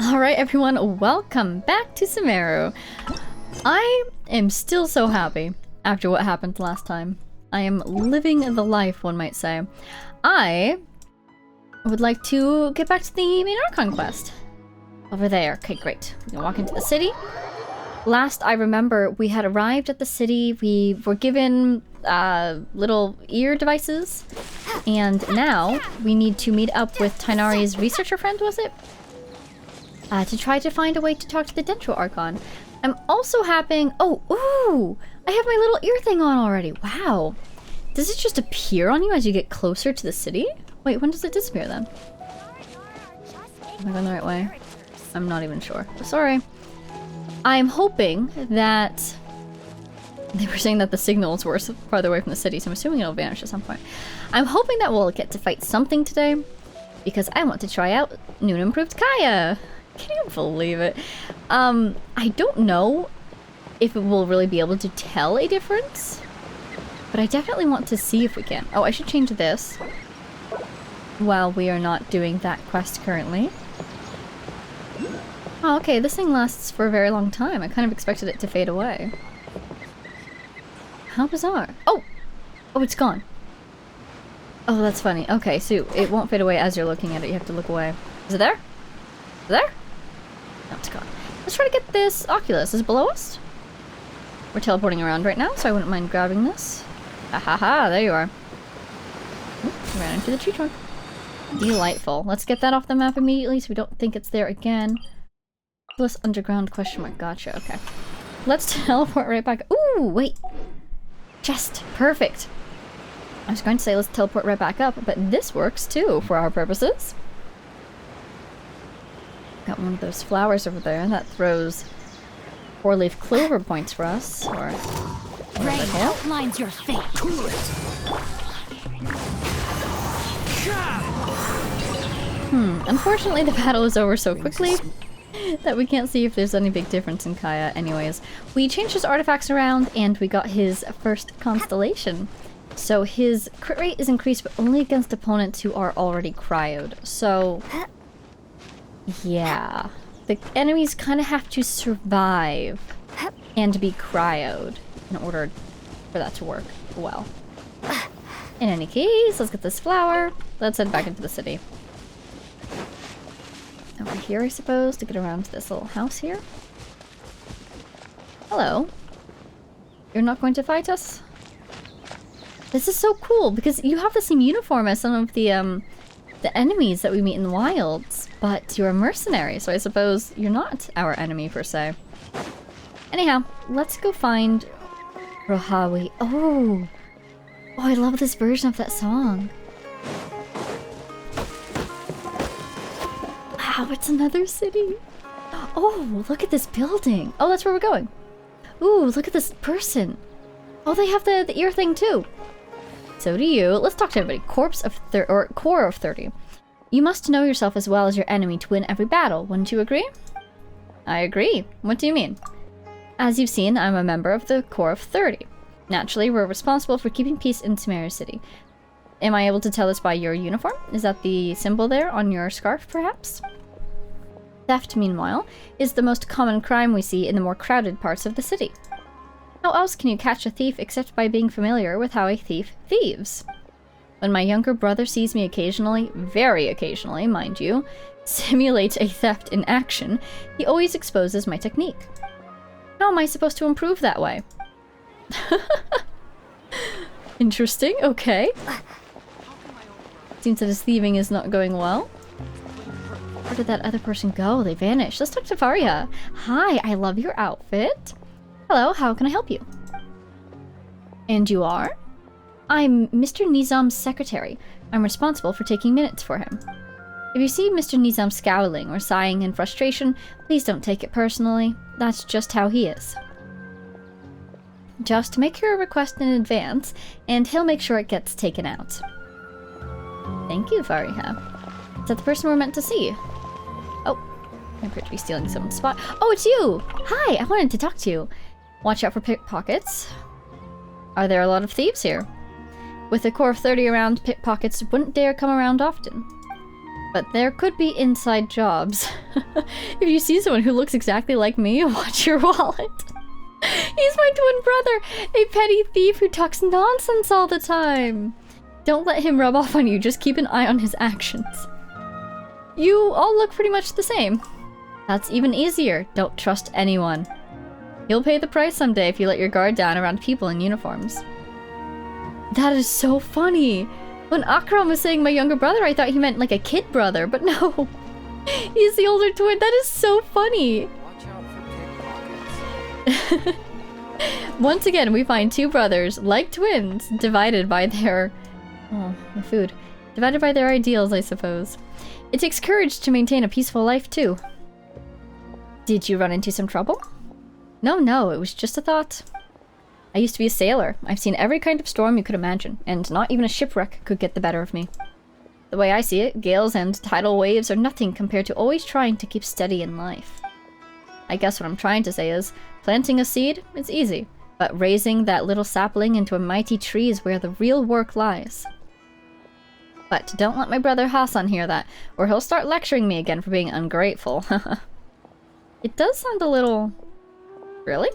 Alright everyone, welcome back to Sumeru. I am still so happy after what happened last time. I am living the life, one might say. I would like to get back to the main Archon quest. Over there. Okay, great. We can walk into the city. Last I remember, we had arrived at the city, we were given little ear devices, and now we need to meet up with Tighnari's researcher friend, was it? To try to find a way to talk to the Dendro Archon. I'm also having... Oh, ooh! I have my little ear thing on already. Wow. Does it just appear on you as you get closer to the city? Wait, when does it disappear then? Am I going the right way? I'm not even sure. Sorry. I'm hoping that... They were saying that the signals were farther away from the city, so I'm assuming it'll vanish at some point. I'm hoping that we'll get to fight something today, because I want to try out new and improved Kaya. Can't believe it. I don't know if it will really be able to tell a difference, but I definitely want to see if we can. Oh, I should change this while we are not doing that quest currently. Oh, okay, this thing lasts for a very long time. I kind of expected it to fade away. How bizarre. Oh! Oh, it's gone. Oh, that's funny. Okay, so it won't fade away as you're looking at it. You have to look away. Is it there? Is it there? No, it's gone. Let's try to get this Oculus. Is it below us? We're teleporting around right now, so I wouldn't mind grabbing this. Ahaha, there you are. Oop, ran into the tree trunk. Delightful. Let's get that off the map immediately so we don't think it's there again. Plus underground question mark. Gotcha, okay. Let's teleport right back. Ooh, wait. Chest. Perfect. I was going to say let's teleport right back up, but this works too for our purposes. Got one of those flowers over there that throws 4-leaf clover points for us. Or Rain outlines your fate. Unfortunately the battle is over so quickly that we can't see if there's any big difference in Kaya. Anyways, we changed his artifacts around and we got his first constellation. So his crit rate is increased but only against opponents who are already cryoed. So yeah, the enemies kind of have to survive and be cryoed in order for that to work well. In any case, let's get this flower. Let's head back into the city. Over here, I suppose, to get around to this little house here. Hello. You're not going to fight us? This is so cool because you have the same uniform as some of the enemies that we meet in the wilds, but you're a mercenary, so I suppose you're not our enemy per se. Anyhow, let's go find Rohawi. Oh, I love this version of that song. Wow, it's another city. Oh, look at this building. Oh, that's where we're going. Ooh, look at this person. Oh, they have the ear thing too. So do you. Let's talk to everybody. Core of 30. You must know yourself as well as your enemy to win every battle. Wouldn't you agree? I agree. What do you mean? As you've seen, I'm a member of the Core of 30. Naturally, we're responsible for keeping peace in Sumeru City. Am I able to tell this by your uniform? Is that the symbol there on your scarf, perhaps? Theft, meanwhile, is the most common crime we see in the more crowded parts of the city. How else can you catch a thief except by being familiar with how a thief thieves? When my younger brother sees me occasionally, very occasionally, mind you, simulate a theft in action, he always exposes my technique. How am I supposed to improve that way? Interesting, okay. Seems that his thieving is not going well. Where did that other person go? They vanished. Let's talk to Faria. Hi, I love your outfit. Hello, how can I help you? And you are? I'm Mr. Nizam's secretary. I'm responsible for taking minutes for him. If you see Mr. Nizam scowling or sighing in frustration, please don't take it personally. That's just how he is. Just make your request in advance, and he'll make sure it gets taken out. Thank you, Fariha. Is that the person we're meant to see? Oh, I appear to be stealing someone's spot. Oh, it's you! Hi, I wanted to talk to you. Watch out for pickpockets. Are there a lot of thieves here? With a core of 30 around, pickpockets wouldn't dare come around often. But there could be inside jobs. If you see someone who looks exactly like me, watch your wallet. He's my twin brother, a petty thief who talks nonsense all the time. Don't let him rub off on you, just keep an eye on his actions. You all look pretty much the same. That's even easier. Don't trust anyone. You'll pay the price someday if you let your guard down around people in uniforms. That is so funny. When Akram was saying my younger brother, I thought he meant like a kid brother, but no. He's the older twin. That is so funny. Watch out for pickpockets. Once again, we find two brothers, like twins, divided by their... Oh, my food. Divided by their ideals, I suppose. It takes courage to maintain a peaceful life, too. Did you run into some trouble? No, it was just a thought. I used to be a sailor. I've seen every kind of storm you could imagine, and not even a shipwreck could get the better of me. The way I see it, gales and tidal waves are nothing compared to always trying to keep steady in life. I guess what I'm trying to say is, planting a seed is easy, but raising that little sapling into a mighty tree is where the real work lies. But don't let my brother Hassan hear that, or he'll start lecturing me again for being ungrateful. It does sound a little... Really?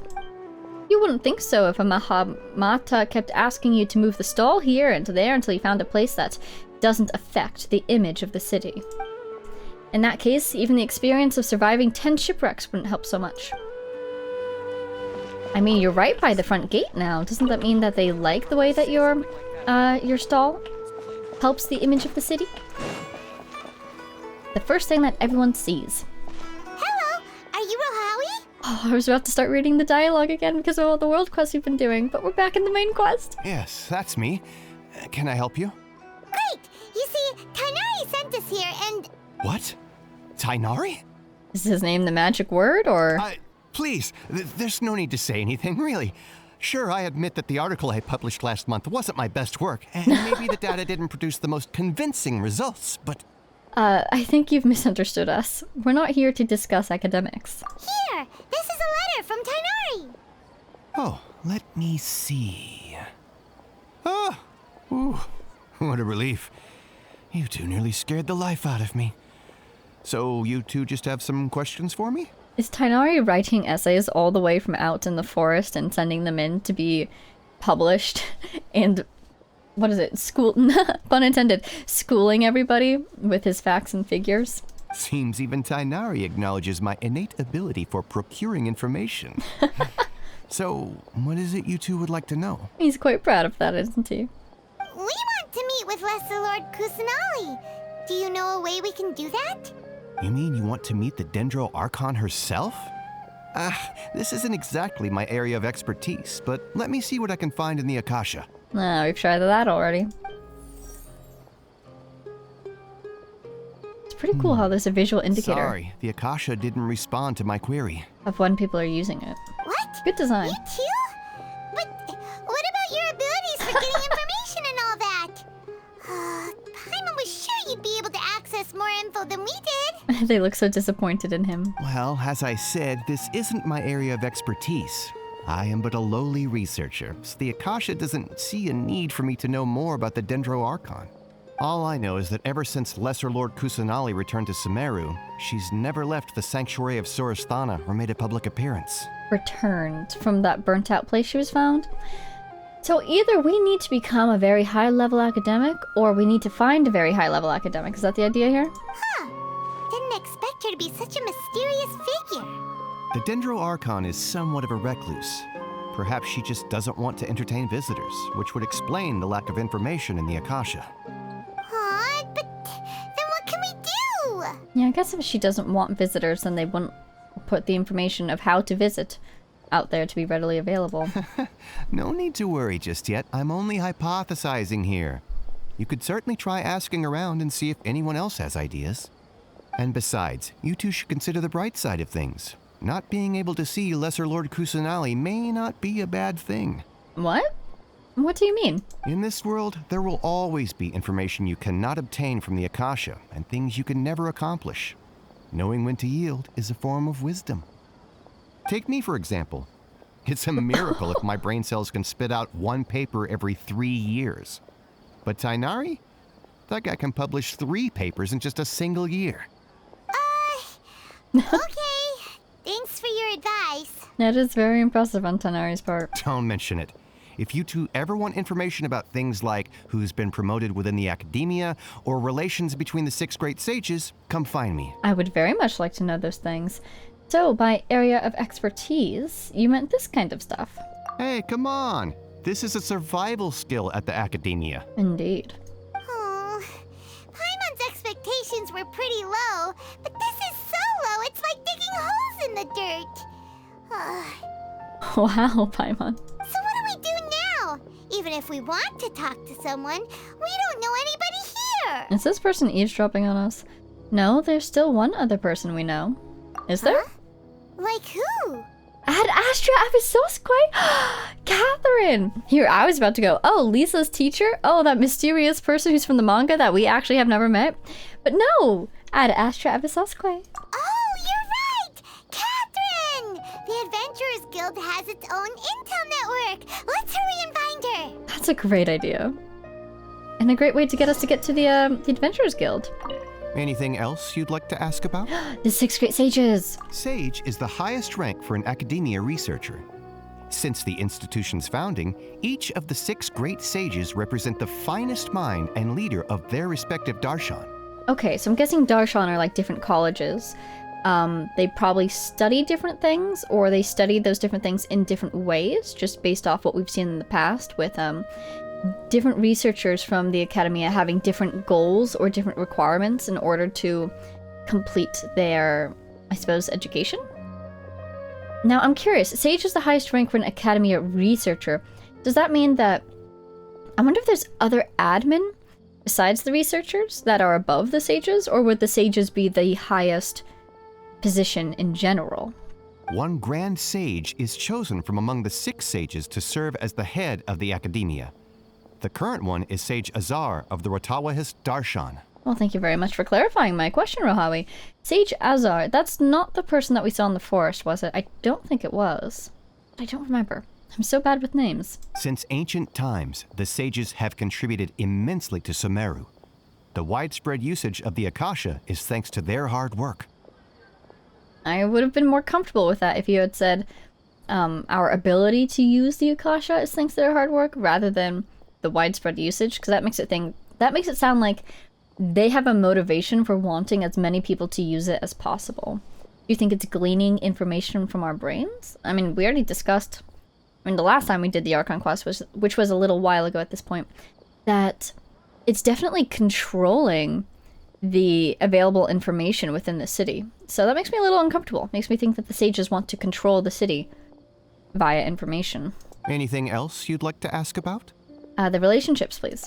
You wouldn't think so if a Mahamata kept asking you to move the stall here and there until you found a place that doesn't affect the image of the city. In that case, even the experience of surviving 10 shipwrecks wouldn't help so much. I mean, you're right by the front gate now. Doesn't that mean that they like the way that your stall helps the image of the city? The first thing that everyone sees. Hello, are you Rohawi? Oh, I was about to start reading the dialogue again because of all the world quests we've been doing, but we're back in the main quest. Yes, that's me. Can I help you? Great! You see, Tainari sent us here and... What? Tainari? Is his name the magic word, or...? Please, there's no need to say anything, really. Sure, I admit that the article I published last month wasn't my best work, and maybe the data didn't produce the most convincing results, but... I think you've misunderstood us. We're not here to discuss academics. Here! This is a letter from Tainari! Oh, let me see. Oh! Ooh, what a relief. You two nearly scared the life out of me. So, you two just have some questions for me? Is Tainari writing essays all the way from out in the forest and sending them in to be published and... What is it? School... pun intended. Schooling everybody with his facts and figures? Seems even Tainari acknowledges my innate ability for procuring information. So, what is it you two would like to know? He's quite proud of that, isn't he? We want to meet with Lesser Lord Kusanali. Do you know a way we can do that? You mean you want to meet the Dendro Archon herself? This isn't exactly my area of expertise, but let me see what I can find in the Akasha. Ah, we've tried that already. It's pretty cool how there's a visual indicator Sorry, the Akasha didn't respond to my query. of when people are using it. What? Good design. You too? But what about your abilities for getting information and all that? Paimon was sure you'd be able to access more info than we did. They look so disappointed in him. Well, as I said, this isn't my area of expertise. I am but a lowly researcher, so the Akasha doesn't see a need for me to know more about the Dendro Archon. All I know is that ever since Lesser Lord Kusanali returned to Sumeru, she's never left the Sanctuary of Sorasthana or made a public appearance. Returned from that burnt-out place she was found? So either we need to become a very high-level academic, or we need to find a very high-level academic. Is that the idea here? Didn't expect her to be such a mysterious figure. The Dendro Archon is somewhat of a recluse. Perhaps she just doesn't want to entertain visitors, which would explain the lack of information in the Akasha. But then what can we do? Yeah, I guess if she doesn't want visitors, then they wouldn't put the information of how to visit out there to be readily available. No need to worry just yet. I'm only hypothesizing here. You could certainly try asking around and see if anyone else has ideas. And besides, you two should consider the bright side of things. Not being able to see Lesser Lord Kusanali may not be a bad thing. What? What do you mean? In this world, there will always be information you cannot obtain from the Akasha, and things you can never accomplish. Knowing when to yield is a form of wisdom. Take me, for example. It's a miracle if my brain cells can spit out one paper every 3 years. But Tainari? That guy can publish 3 papers in just a single year. Okay. Thanks for your advice. That is very impressive on Tanari's part. Don't mention it. If you two ever want information about things like who's been promoted within the academia or relations between the 6 great sages, come find me. I would very much like to know those things. So, by area of expertise, you meant this kind of stuff. Hey, come on. This is a survival skill at the academia. Indeed. Oh, Paimon's expectations were pretty low, but this is so low, it's like digging holes in the dirt. Wow, Paimon. So what do we do now? Even if we want to talk to someone, we don't know anybody here. Is this person eavesdropping on us? No, there's still one other person we know. Is there? Huh? Like who? Ad Astra Abyssosque? Catherine! Here, I was about to go, oh, Lisa's teacher? Oh, that mysterious person who's from the manga that we actually have never met? But no! Ad Astra Abyssosque. Oh, you're right! Catherine! The Adventurers Guild has its own intel network. Let's hurry and find her. That's a great idea. And a great way to get us to get to the Adventurers Guild. Anything else you'd like to ask about? The 6 great sages! Sage is the highest rank for an academia researcher. Since the institution's founding, each of the 6 great sages represent the finest mind and leader of their respective darshan. Okay, so I'm guessing darshan are like different colleges. They probably study different things, or they study those different things in different ways, just based off what we've seen in the past with different researchers from the academia having different goals or different requirements in order to complete their, I suppose, education. Now, I'm curious, Sage is the highest rank for an academia researcher. Does that mean that... I wonder if there's other admin besides the researchers that are above the sages, or would the sages be the highest position in general? One grand sage is chosen from among the 6 sages to serve as the head of the academia. The current one is Sage Azar of the Rotawahist Darshan. Well, thank you very much for clarifying my question, Rohawi. Sage Azar, that's not the person that we saw in the forest, was it? I don't think it was. I don't remember. I'm so bad with names. Since ancient times, the sages have contributed immensely to Sumeru. The widespread usage of the Akasha is thanks to their hard work. I would have been more comfortable with that if you had said our ability to use the Akasha is thanks to their hard work, rather than the widespread usage, because that makes it sound like they have a motivation for wanting as many people to use it as possible. Do you think it's gleaning information from our brains? I mean, we already discussed, the last time we did the Archon quest, which was a little while ago at this point, that it's definitely controlling the available information within the city. So that makes me a little uncomfortable. Makes me think that the sages want to control the city via information. Anything else you'd like to ask about? The relationships, please.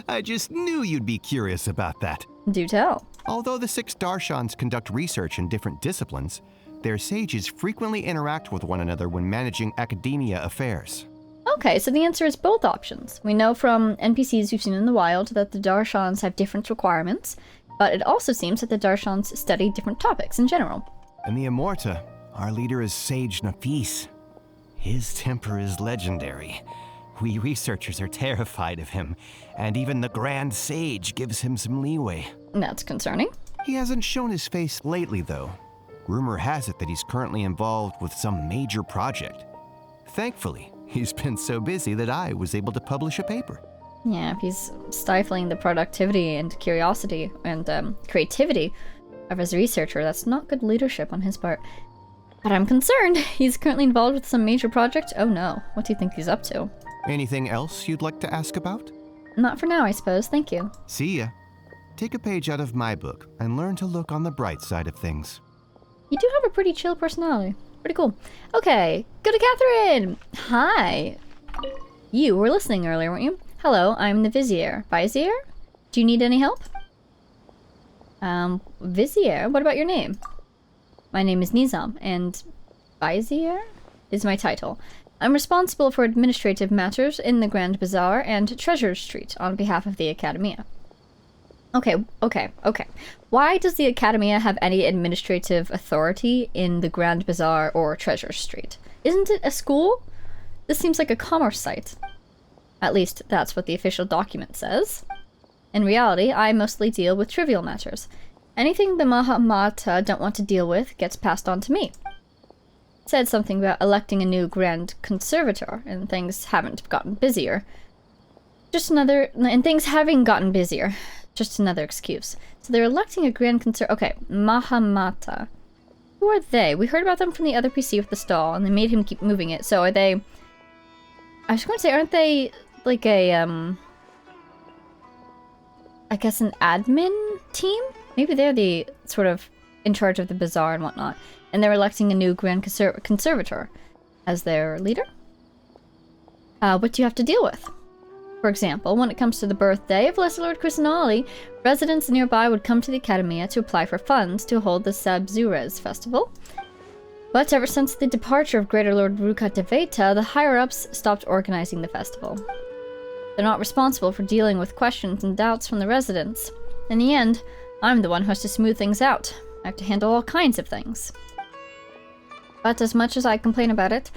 I just knew you'd be curious about that. Do tell. Although the 6 darshans conduct research in different disciplines, their sages frequently interact with one another when managing academia affairs. Okay, so the answer is both options. We know from NPCs we've seen in the wild that the darshans have different requirements, but it also seems that the darshans study different topics in general. In the Immorta, our leader is Sage Nafis. His temper is legendary. We researchers are terrified of him, and even the Grand Sage gives him some leeway. That's concerning. He hasn't shown his face lately, though. Rumor has it that he's currently involved with some major project. Thankfully, he's been so busy that I was able to publish a paper. Yeah, if he's stifling the productivity and curiosity and creativity of his researcher, that's not good leadership on his part. But I'm concerned. He's currently involved with some major project. Oh no, what do you think he's up to? Anything else you'd like to ask about? Not for now, I suppose. Thank you. See ya. Take a page out of my book and learn to look on the bright side of things. You do have a pretty chill personality. Pretty cool. Okay, go to Catherine! Hi! You were listening earlier, weren't you? Hello, I'm the Vizier. Vizier? Do you need any help? Vizier? What about your name? My name is Nizam, and Vizier is my title. I'm responsible for administrative matters in the Grand Bazaar and Treasure Street on behalf of the Academia. Okay. Why does the Academia have any administrative authority in the Grand Bazaar or Treasure Street? Isn't it a school? This seems like a commerce site. At least, that's what the official document says. In reality, I mostly deal with trivial matters. Anything the Mahamata don't want to deal with gets passed on to me. It said something about electing a new Grand Conservator, and things haven't gotten busier. And things having gotten busier. Just another excuse. So they're electing a Grand Conservator. Okay, Mahamata. Who are they? We heard about them from the other PC with the stall, and they made him keep moving it. So are they... I was going to say, aren't they like a, I guess an admin team? Maybe they're the sort of in charge of the bazaar and whatnot. And they're electing a new Grand Conservator as their leader? What do you have to deal with? For example, when it comes to the birthday of Lesser Lord Kusanali, residents nearby would come to the Academia to apply for funds to hold the Sabzurez festival. But ever since the departure of Greater Lord Ruka Deveta, the higher-ups stopped organizing the festival. They're not responsible for dealing with questions and doubts from the residents. In the end, I'm the one who has to smooth things out. I have to handle all kinds of things. But as much as I complain about it,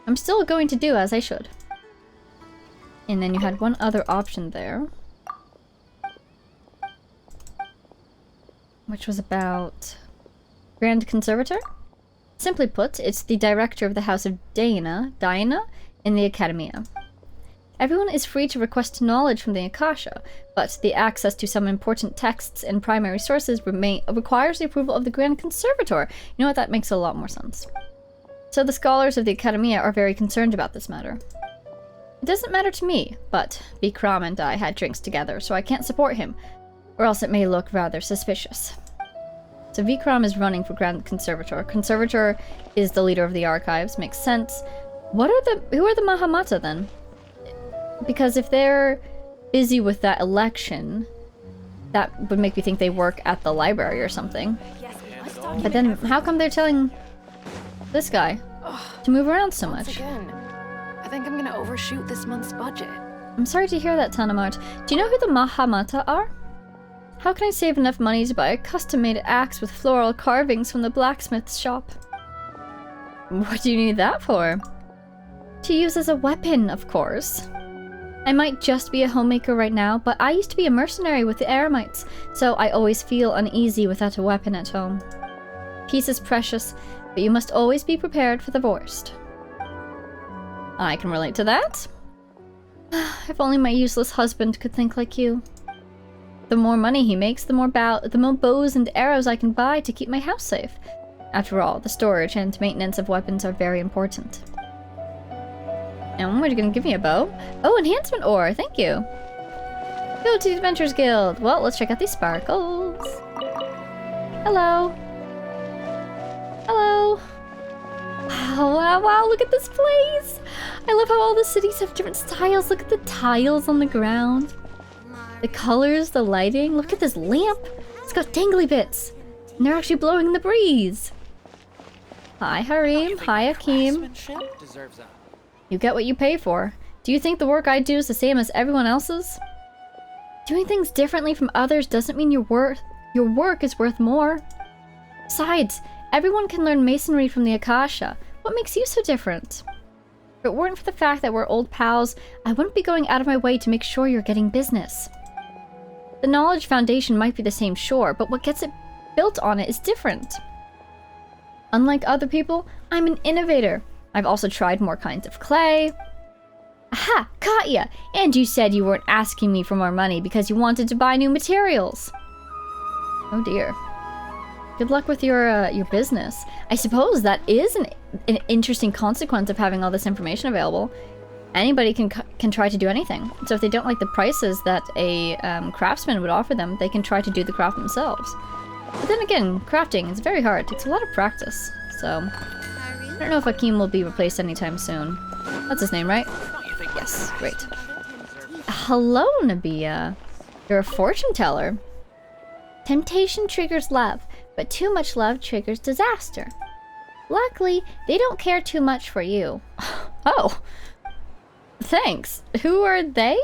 I'm still going to do as I should. And then you had one other option there, which was about Grand Conservator. Simply put, it's the director of the House of Dehya in the Academia. Everyone is free to request knowledge from the Akasha, but the access to some important texts and primary sources requires the approval of the Grand Conservator. You know what, that makes a lot more sense. So the scholars of the Academia are very concerned about this matter. It doesn't matter to me, but Bikram and I had drinks together, so I can't support him, or else it may look rather suspicious. So Vikram is running for Grand Conservator. Conservator is the leader of the archives, makes sense. Who are the Mahamata then? Because if they're busy with that election, that would make me think they work at the library or something. But then how come they're telling this guy to move around so much? I think I'm gonna overshoot this month's budget. I'm sorry to hear that, Tanamart. Do you know who the Mahamata are? How can I save enough money to buy a custom-made axe with floral carvings from the blacksmith's shop? What do you need that for? To use as a weapon, of course. I might just be a homemaker right now, but I used to be a mercenary with the Eremites, so I always feel uneasy without a weapon at home. Peace is precious, but you must always be prepared for the worst. I can relate to that. If only my useless husband could think like you. The more money he makes, the more bows and arrows I can buy to keep my house safe. After all, the storage and maintenance of weapons are very important. And what are you gonna give me, a bow? Oh, enhancement ore, thank you. Go to the Adventurers Guild. Well, let's check out these sparkles. Hello. Hello. Wow, look at this place! I love how all the cities have different styles. Look at the tiles on the ground. The colors, the lighting. Look at this lamp. It's got dangly bits. And they're actually blowing in the breeze. Hi, Harim. Hi, Akeem. You get what you pay for. Do you think the work I do is the same as everyone else's? Doing things differently from others doesn't mean your work is worth more. Besides, everyone can learn masonry from the Akasha. What makes you so different? If it weren't for the fact that we're old pals, I wouldn't be going out of my way to make sure you're getting business. The knowledge foundation might be the same, sure, but what gets it built on it is different. Unlike other people, I'm an innovator. I've also tried more kinds of clay. Aha! Caught ya! And you said you weren't asking me for more money because you wanted to buy new materials. Oh dear. Good luck with your business. I suppose that is an interesting consequence of having all this information available. Anybody can try to do anything. So if they don't like the prices that a craftsman would offer them, they can try to do the craft themselves. But then again, crafting is very hard. It takes a lot of practice. So I don't know if Akeem will be replaced anytime soon. That's his name, right? Yes, great. Hello, Nabia. You're a fortune teller. Temptation triggers love, but too much love triggers disaster. Luckily, they don't care too much for you. Oh. Thanks. Who are they?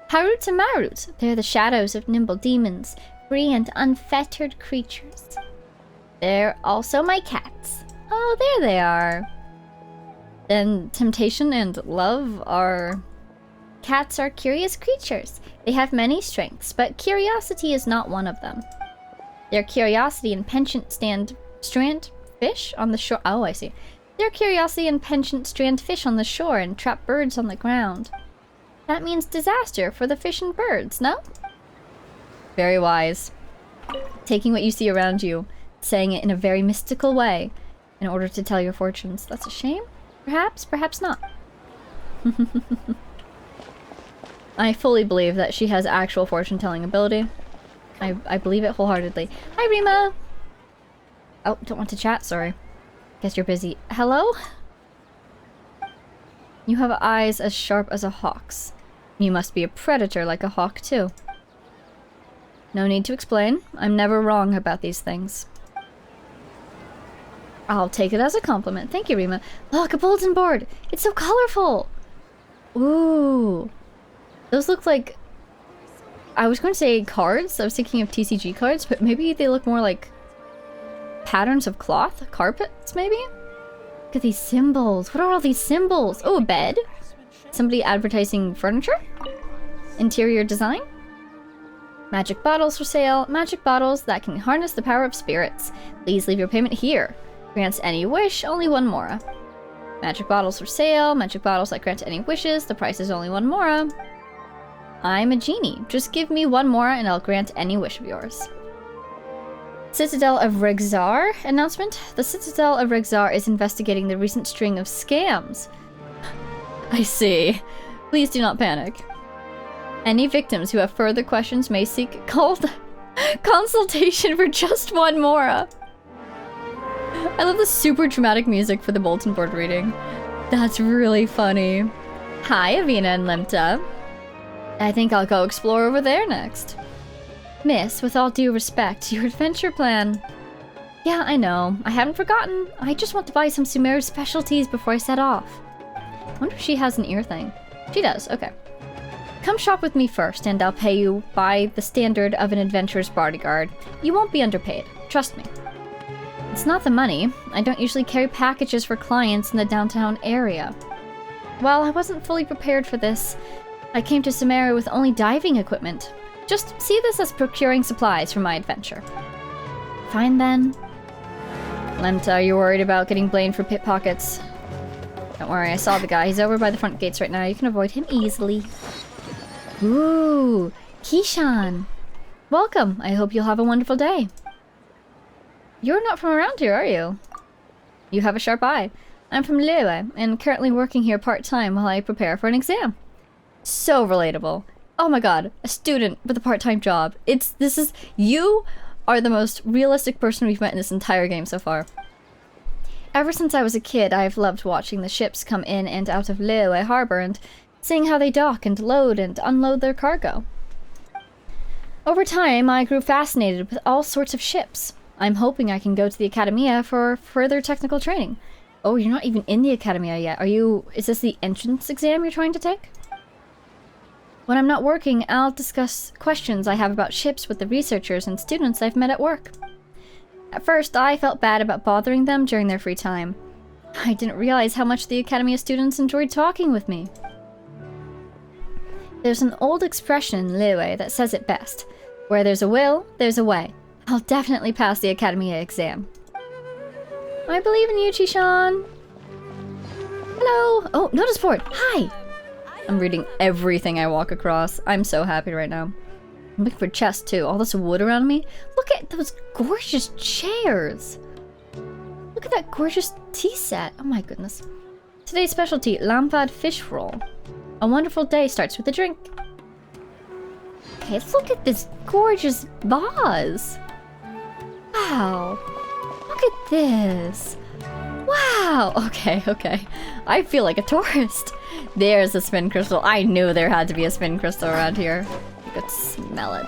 Harut and Marut. They're the shadows of nimble demons, free and unfettered creatures. They're also my cats. Oh, there they are. Then temptation and love are Cats are curious creatures. They have many strengths, but curiosity is not one of them. Their curiosity and penchant strand fish on the shore. Oh, I see. Their curiosity and penchant strand fish on the shore and trap birds on the ground. That means disaster for the fish and birds, no? Very wise. Taking what you see around you, saying it in a very mystical way in order to tell your fortunes. That's a shame? Perhaps, perhaps not. I fully believe that she has actual fortune-telling ability. I believe it wholeheartedly. Hi, Rima! Oh, don't want to chat, sorry. Guess you're busy. Hello? You have eyes as sharp as a hawk's. You must be a predator like a hawk, too. No need to explain. I'm never wrong about these things. I'll take it as a compliment. Thank you, Rima. Look, a bulletin board! It's so colorful! Ooh. Those look like... I was going to say cards. I was thinking of TCG cards, but maybe they look more like patterns of cloth? Carpets, maybe? Look at these symbols. What are all these symbols? Oh, a bed? Somebody advertising furniture? Interior design? Magic bottles for sale. Magic bottles that can harness the power of spirits. Please leave your payment here. Grants any wish, only 1 mora. Magic bottles for sale. Magic bottles that grant any wishes. The price is only 1 mora. I'm a genie. Just give me 1 mora and I'll grant any wish of yours. Citadel of Regzar announcement. The Citadel of Regzar is investigating the recent string of scams. I see. Please do not panic. Any victims who have further questions may seek consultation for just 1 mora. I love the super dramatic music for the bulletin board reading. That's really funny. Hi, Avina and Lemta. I think I'll go explore over there next. Miss, with all due respect, your adventure plan... Yeah, I know. I haven't forgotten. I just want to buy some Sumeru specialties before I set off. I wonder if she has an ear thing. She does, okay. Come shop with me first, and I'll pay you by the standard of an adventurer's bodyguard. You won't be underpaid. Trust me. It's not the money. I don't usually carry packages for clients in the downtown area. While I wasn't fully prepared for this, I came to Sumeru with only diving equipment. Just see this as procuring supplies for my adventure. Fine then. Lemta, are you worried about getting blamed for pickpockets? Don't worry, I saw the guy. He's over by the front gates right now. You can avoid him easily. Ooh, Kishan. Welcome. I hope you'll have a wonderful day. You're not from around here, are you? You have a sharp eye. I'm from Larua, and currently working here part-time while I prepare for an exam. So relatable. Oh my god, a student with a part-time job. You are the most realistic person we've met in this entire game so far. Ever since I was a kid, I've loved watching the ships come in and out of Larua Harbor and seeing how they dock and load and unload their cargo. Over time, I grew fascinated with all sorts of ships. I'm hoping I can go to the Academia for further technical training. Oh, you're not even in the Academia yet. Is this the entrance exam you're trying to take? When I'm not working, I'll discuss questions I have about ships with the researchers and students I've met at work. At first, I felt bad about bothering them during their free time. I didn't realize how much the Academia students enjoyed talking with me. There's an old expression in Liyue that says it best. Where there's a will, there's a way. I'll definitely pass the Academia exam. I believe in you, Chishan. Hello! Oh, notice board! Hi! I'm reading everything I walk across. I'm so happy right now. I'm looking for chests too. All this wood around me. Look at those gorgeous chairs. Look at that gorgeous tea set. Oh my goodness. Today's specialty, lampad fish roll. A wonderful day starts with a drink. Okay, look at this gorgeous vase. Wow. Look at this. Wow. Okay. I feel like a tourist. There's a spin crystal. I knew there had to be a spin crystal around here. You could smell it.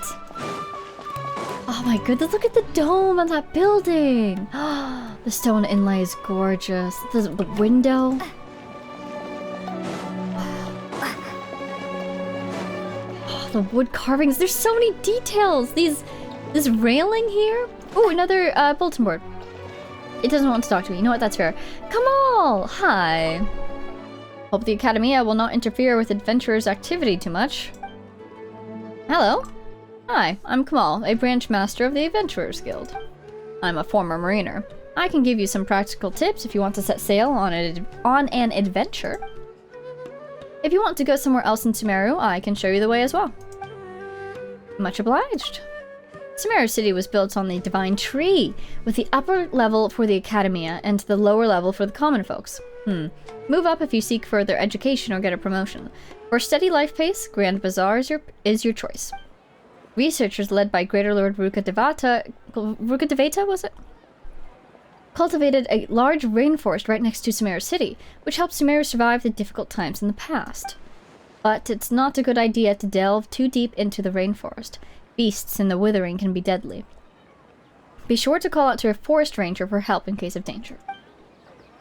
Oh my goodness, look at the dome on that building. The stone inlay is gorgeous. The window. Oh, the wood carvings. There's so many details. This railing here. Oh, another bulletin board. It doesn't want to talk to me. You know what? That's fair. Kamal! Hi. Hope the Academia will not interfere with adventurers' activity too much. Hello. Hi, I'm Kamal, a branch master of the Adventurers Guild. I'm a former mariner. I can give you some practical tips if you want to set sail on an adventure. If you want to go somewhere else in Sumeru, I can show you the way as well. Much obliged. Sumeru City was built on the Divine Tree, with the upper level for the Academia and the lower level for the common folks. Move up if you seek further education or get a promotion. For a steady life pace, Grand Bazaar is your choice. Researchers led by Greater Lord Rukadevata, was it? Cultivated a large rainforest right next to Sumeru City, which helped Sumeru survive the difficult times in the past. But it's not a good idea to delve too deep into the rainforest. Beasts in the withering can be deadly. Be sure to call out to a forest ranger for help in case of danger.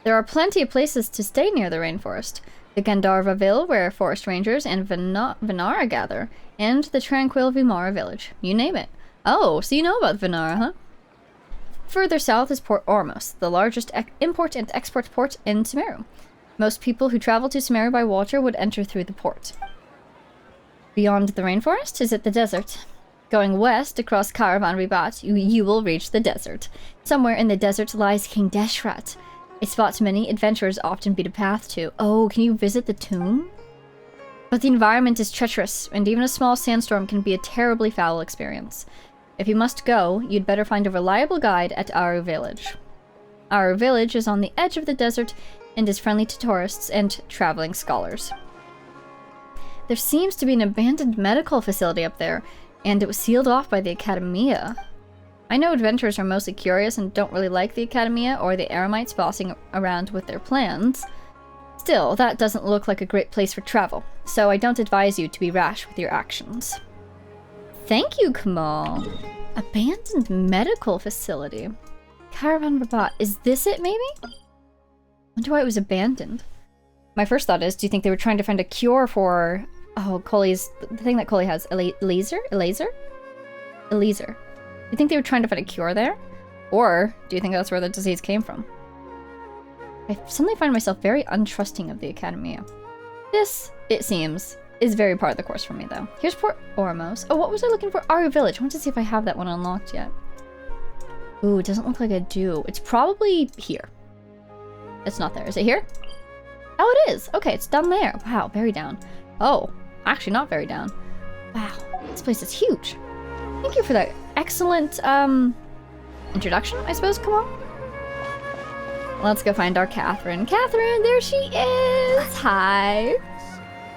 There are plenty of places to stay near the rainforest. The Gandharvaville, where forest rangers and Vinara gather, and the tranquil Vimara village. You name it. Oh, so you know about Vinara, huh? Further south is Port Ormos, the largest import and export port in Sumeru. Most people who travel to Sumeru by water would enter through the port. Beyond the rainforest is at the desert. Going west across Caravan Ribat, you will reach the desert. Somewhere in the desert lies King Deshrat, a spot many adventurers often beat a path to. Oh, can you visit the tomb? But the environment is treacherous, and even a small sandstorm can be a terribly foul experience. If you must go, you'd better find a reliable guide at Aru Village. Aru Village is on the edge of the desert and is friendly to tourists and traveling scholars. There seems to be an abandoned medical facility up there, and it was sealed off by the Academia. I know adventurers are mostly curious and don't really like the Academia or the Eremites bossing around with their plans. Still, that doesn't look like a great place for travel, so I don't advise you to be rash with your actions. Thank you, Kamal. Abandoned medical facility. Caravan Rabat. Is this it, maybe? Wonder why it was abandoned. My first thought is, do you think they were trying to find a cure for... Oh, Colley's... The thing that Colley has. Eliezer? Do you think they were trying to find a cure there? Or do you think that's where the disease came from? I suddenly find myself very untrusting of the Academia. This, it seems, is very part of the course for me, though. Here's Port Ormos. Oh, what was I looking for? Aru Village. I want to see if I have that one unlocked yet. Ooh, it doesn't look like I do. It's probably here. It's not there. Is it here? Oh, it is. Okay, it's down there. Wow, very down. Oh, actually not very down. Wow, this place is huge. Thank you for that excellent, introduction, I suppose. Come on. Let's go find our Catherine. Catherine, there she is! Hi!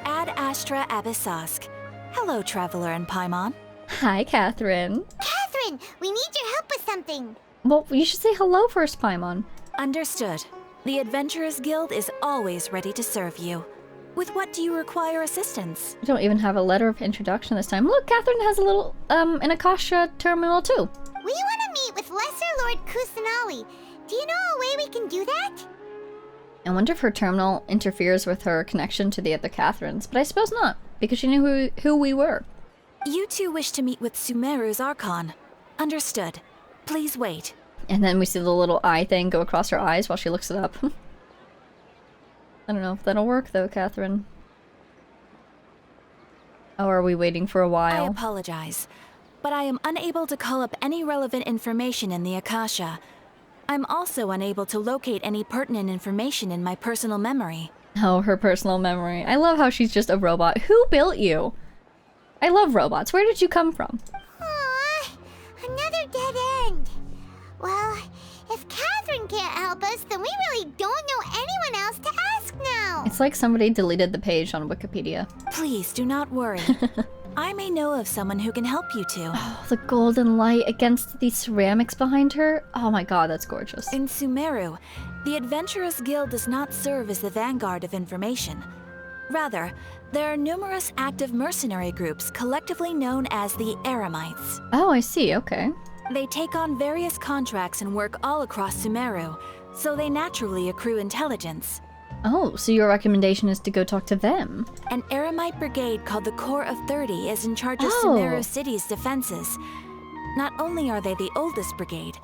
Ad Astra Abyssask. Hello, Traveler and Paimon. Hi, Catherine. Catherine, we need your help with something. Well, you should say hello first, Paimon. Understood. The Adventurers Guild is always ready to serve you. With what do you require assistance? I don't even have a letter of introduction this time. Look, Catherine has a little, an Akasha terminal too. We want to meet with Lesser Lord Kusanali. Do you know a way we can do that? I wonder if her terminal interferes with her connection to the other Catherines, but I suppose not, because she knew who we were. You two wish to meet with Sumeru's Archon. Understood. Please wait. And then we see the little eye thing go across her eyes while she looks it up. I don't know if that'll work though, Catherine. Oh, are we waiting for a while? I apologize, but I am unable to call up any relevant information in the Akasha. I'm also unable to locate any pertinent information in my personal memory. Oh, her personal memory. I love how she's just a robot. Who built you? I love robots. Where did you come from? Aww, another dead end. Well, if Catherine can't help us, then we really don't know anyone else to ask now. It's like somebody deleted the page on Wikipedia. Please do not worry. I may know of someone who can help you two. Oh, the golden light against the ceramics behind her. Oh my god, that's gorgeous. In Sumeru, the Adventurers Guild does not serve as the vanguard of information. Rather, there are numerous active mercenary groups collectively known as the Eremites. Oh, I see, okay. They take on various contracts and work all across Sumeru, so they naturally accrue intelligence. Oh, so your recommendation is to go talk to them? An Eremite brigade called the Corps of 30 is in charge of Oh. Sumeru City's defenses. Not only are they the oldest brigade,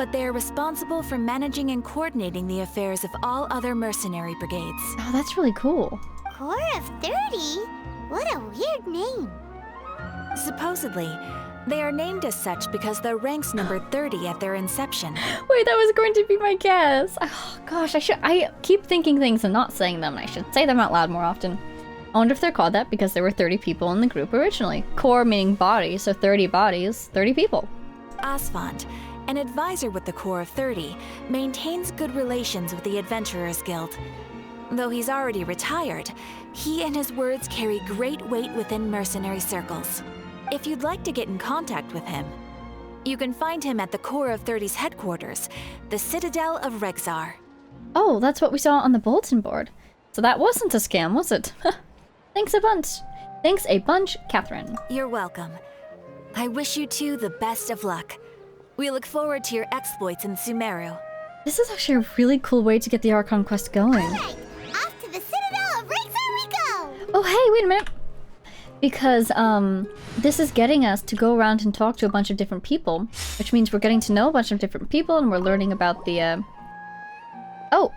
but they are responsible for managing and coordinating the affairs of all other mercenary brigades. Oh, that's really cool. Core of 30? What a weird name. Supposedly, they are named as such because their ranks numbered 30 at their inception. Wait, that was going to be my guess. Oh gosh, I keep thinking things and not saying them, and I should say them out loud more often. I wonder if they're called that because there were 30 people in the group originally. Core meaning body, so 30 bodies, 30 people. Asphalt, an advisor with the Core of 30, maintains good relations with the Adventurers Guild. Though he's already retired, he and his words carry great weight within mercenary circles. If you'd like to get in contact with him, you can find him at the Core of 30's headquarters, the Citadel of Rexar. Oh, that's what we saw on the bulletin board. So that wasn't a scam, was it? Thanks a bunch. Thanks a bunch, Catherine. You're welcome. I wish you two the best of luck. We look forward to your exploits in Sumeru. This is actually a really cool way to get the Archon quest going. Alright, off to the Citadel of Rexar we go! Oh, hey, wait a minute. Because, this is getting us to go around and talk to a bunch of different people, which means we're getting to know a bunch of different people and we're learning about the, Oh,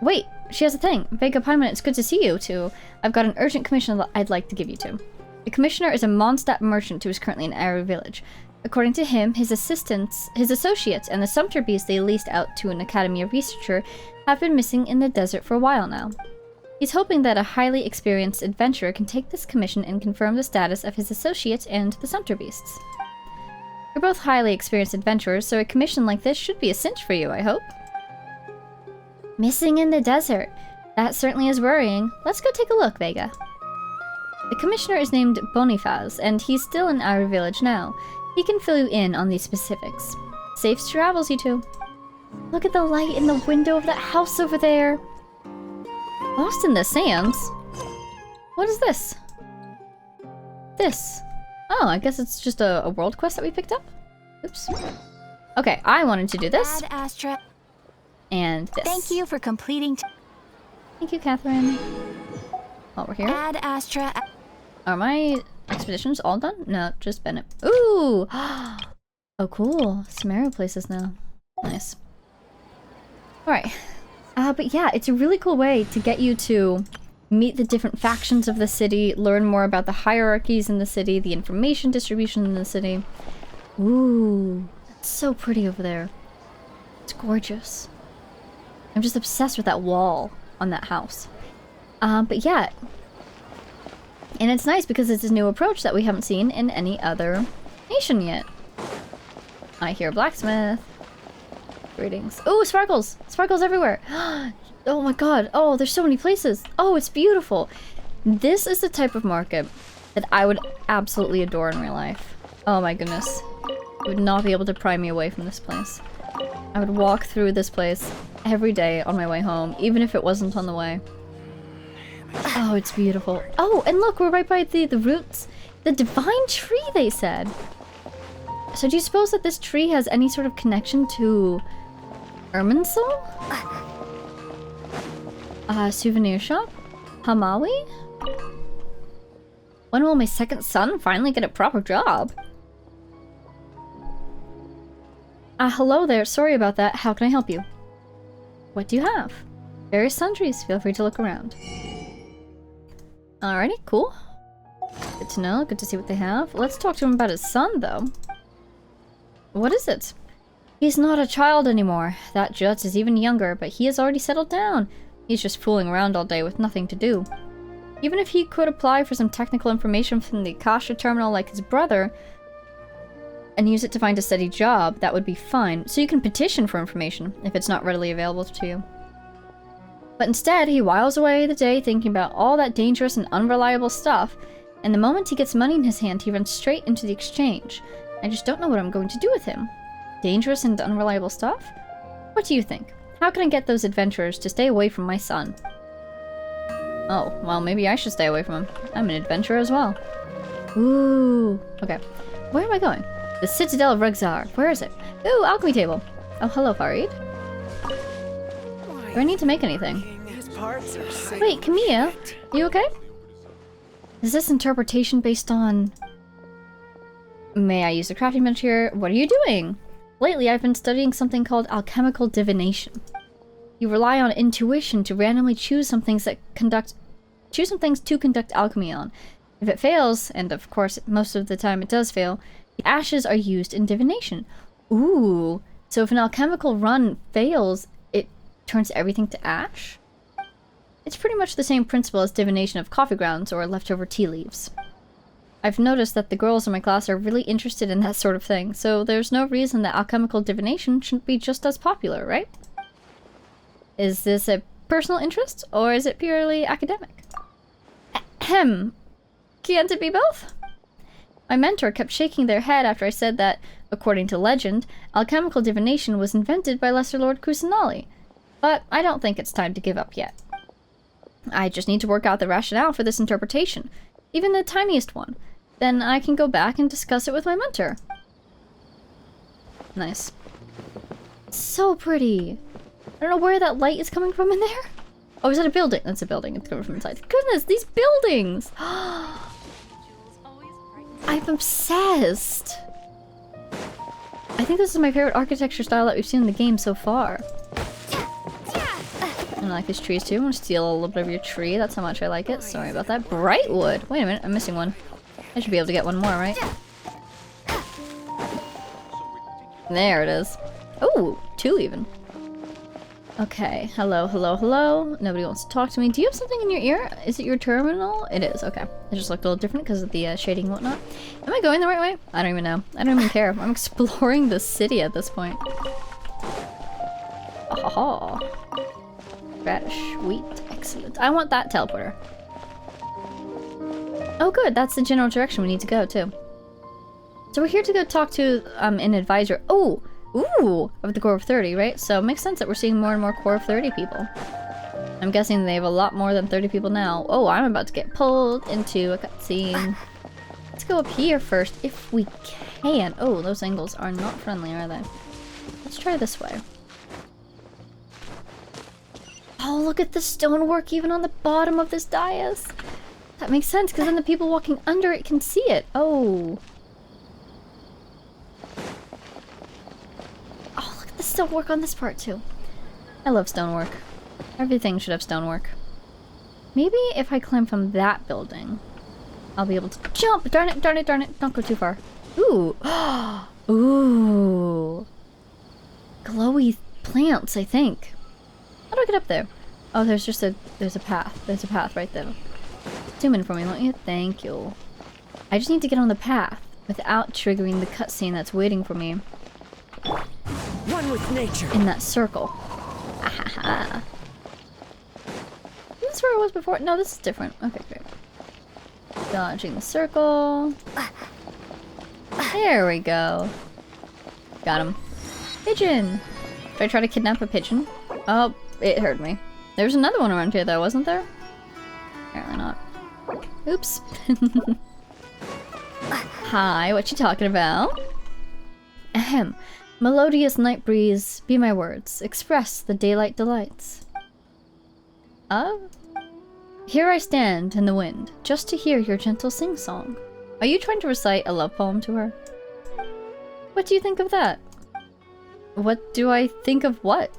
wait, she has a thing. Vega Paimon, it's good to see you too. I've got an urgent commission that I'd like to give you to. The commissioner is a Mondstadt merchant who is currently in Aru Village. According to him, his associates, and the sumpter beast they leased out to an Academy researcher have been missing in the desert for a while now. He's hoping that a highly experienced adventurer can take this commission and confirm the status of his associates and the sumpter beasts. You're both highly experienced adventurers, so a commission like this should be a cinch for you, I hope. Missing in the desert. That certainly is worrying. Let's go take a look, Vega. The commissioner is named Bonifaz, and he's still in our village now. He can fill you in on these specifics. Safe travels, you two. Look at the light in the window of that house over there. Lost in the sands? What is this? This. Oh, I guess it's just a world quest that we picked up? Oops. Okay, I wanted to do this. Ad Astra. And this. Thank you for completing. Thank you, Catherine. While we're here. Ad Astra. Are my expeditions all done? No, just Bennett. Ooh! Oh, cool. Sumeru places now. Nice. Alright. But yeah, it's a really cool way to get you to meet the different factions of the city, learn more about the hierarchies in the city, the information distribution in the city. Ooh, that's so pretty over there. It's gorgeous. I'm just obsessed with that wall on that house. But yeah. And it's nice because it's a new approach that we haven't seen in any other nation yet. I hear a blacksmith. Greetings. Oh, sparkles! Sparkles everywhere! Oh my god. Oh, there's so many places. Oh, it's beautiful. This is the type of market that I would absolutely adore in real life. Oh my goodness. You would not be able to pry me away from this place. I would walk through this place every day on my way home, even if it wasn't on the way. Oh, it's beautiful. Oh, and look, we're right by the roots. The divine tree, they said. So do you suppose that this tree has any sort of connection to Irminsul? Souvenir shop? Hamawi? When will my second son finally get a proper job? Hello there. Sorry about that. How can I help you? What do you have? Various sundries. Feel free to look around. Alrighty, cool. Good to know. Good to see what they have. Let's talk to him about his son, though. What is it? He's not a child anymore. That Jutz is even younger, but he has already settled down. He's just fooling around all day with nothing to do. Even if he could apply for some technical information from the Akasha terminal like his brother, and use it to find a steady job, that would be fine. So you can petition for information if it's not readily available to you. But instead, he whiles away the day thinking about all that dangerous and unreliable stuff, and the moment he gets money in his hand, he runs straight into the exchange. I just don't know what I'm going to do with him. Dangerous and unreliable stuff? What do you think? How can I get those adventurers to stay away from my son? Oh, well, maybe I should stay away from him. I'm an adventurer as well. Ooh. Okay. Where am I going? The Citadel of Rexar. Where is it? Ooh, alchemy table. Oh, hello, Farid. Do I need to make anything? Wait, Camilla? You okay? Is this interpretation based on... May I use the crafting bench here? What are you doing? Lately, I've been studying something called alchemical divination. You rely on intuition to randomly choose some things to conduct alchemy on. If it fails, and of course most of the time it does fail, the ashes are used in divination. Ooh, so if an alchemical run fails, it turns everything to ash? It's pretty much the same principle as divination of coffee grounds or leftover tea leaves. I've noticed that the girls in my class are really interested in that sort of thing, so there's no reason that alchemical divination shouldn't be just as popular, right? Is this a personal interest, or is it purely academic? Ahem. Can't it be both? My mentor kept shaking their head after I said that, according to legend, alchemical divination was invented by Lesser Lord Kusanali. But I don't think it's time to give up yet. I just need to work out the rationale for this interpretation, even the tiniest one. Then I can go back and discuss it with my mentor. Nice. So pretty. I don't know where that light is coming from in there. Oh, is that a building? That's a building. It's coming from inside. Goodness, these buildings! I'm obsessed. I think this is my favorite architecture style that we've seen in the game so far. And I like these trees too. I want to steal a little bit of your tree. That's how much I like it. Sorry about that. Bright wood. Wait a minute. I'm missing one. I should be able to get one more, right? There it is. Oh, 2 even. Okay. Hello, hello, hello. Nobody wants to talk to me. Do you have something in your ear? Is it your terminal? It is. Okay. It just looked a little different because of the shading and whatnot. Am I going the right way? I don't even know. I don't even care. I'm exploring the city at this point. Ha. Radish, wheat, excellent. I want that teleporter. Oh good, that's the general direction we need to go too. So we're here to go talk to an advisor. Oh, ooh, of the core of 30, right? So it makes sense that we're seeing more and more core of 30 people. I'm guessing they have a lot more than 30 people now. Oh, I'm about to get pulled into a cutscene. Let's go up here first if we can. Oh, those angles are not friendly, are they? Let's try this way. Oh, look at the stonework even on the bottom of this dais. That makes sense, because then the people walking under it can see it. Oh. Oh, look at the stonework on this part, too. I love stonework. Everything should have stonework. Maybe if I climb from that building, I'll be able to jump. Darn it, darn it, darn it. Don't go too far. Ooh. Ooh. Glowy plants, I think. How do I get up there? Oh, there's a path. There's a path right there. Zoom in for me, won't you? Thank you. I just need to get on the path without triggering the cutscene that's waiting for me. One with nature. In that circle. Ahaha. Is this where I was before? No, this is different. Okay, great. Dodging the circle. There we go. Got him. Pigeon! Should I try to kidnap a pigeon? Oh, it heard me. There's another one around here though, wasn't there? Apparently not. Oops. Hi, what you talking about? Ahem. Melodious night breeze, be my words. Express the daylight delights. Here I stand in the wind, just to hear your gentle sing-song. Are you trying to recite a love poem to her? What do you think of that? What do I think of what?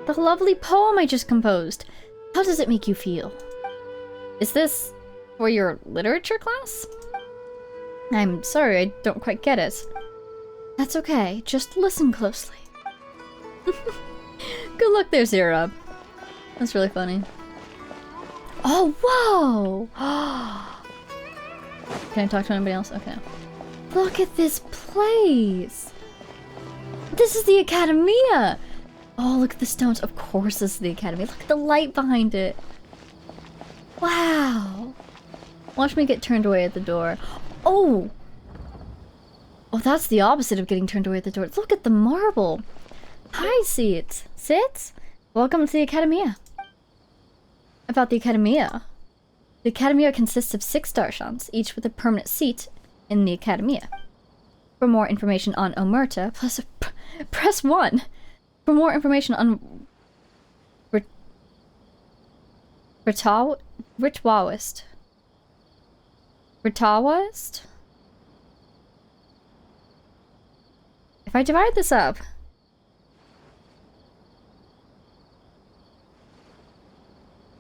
The lovely poem I just composed. How does it make you feel? Is this for your literature class? I'm sorry, I don't quite get it. That's okay, just listen closely. Good luck there, Zerub. That's really funny. Oh, whoa! Can I talk to anybody else? Okay. Look at this place! This is the Academia! Oh, look at the stones. Of course this is the Academy. Look at the light behind it. Wow. Watch me get turned away at the door. Oh! Oh, that's the opposite of getting turned away at the door. Look at the marble. Hi, Sit. Sit? Welcome to the Academia. About the Academia. The Academia consists of 6 darshans, each with a permanent seat in the Academia. For more information on Omerta, press 1. For more information on Ritawaist. If I divide this up...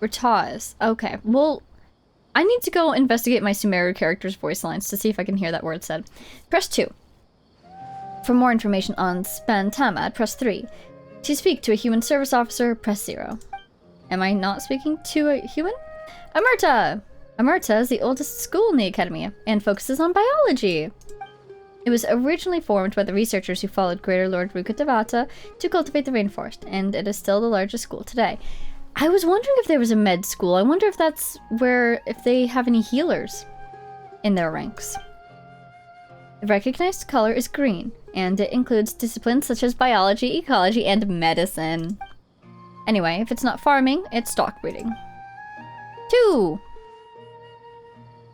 Rataz. Okay, well... I need to go investigate my Sumeru character's voice lines to see if I can hear that word said. Press 2. For more information on Spantamad, press 3. To speak to a human service officer, press 0. Am I not speaking to a human? Amurta! Amurta is the oldest school in the Academia, and focuses on biology. It was originally formed by the researchers who followed Greater Lord Rukkhadevata to cultivate the rainforest, and it is still the largest school today. I was wondering if there was a med school. I wonder if that's where, if they have any healers in their ranks. The recognized color is green, and it includes disciplines such as biology, ecology, and medicine. Anyway, if it's not farming, it's stock breeding. 2!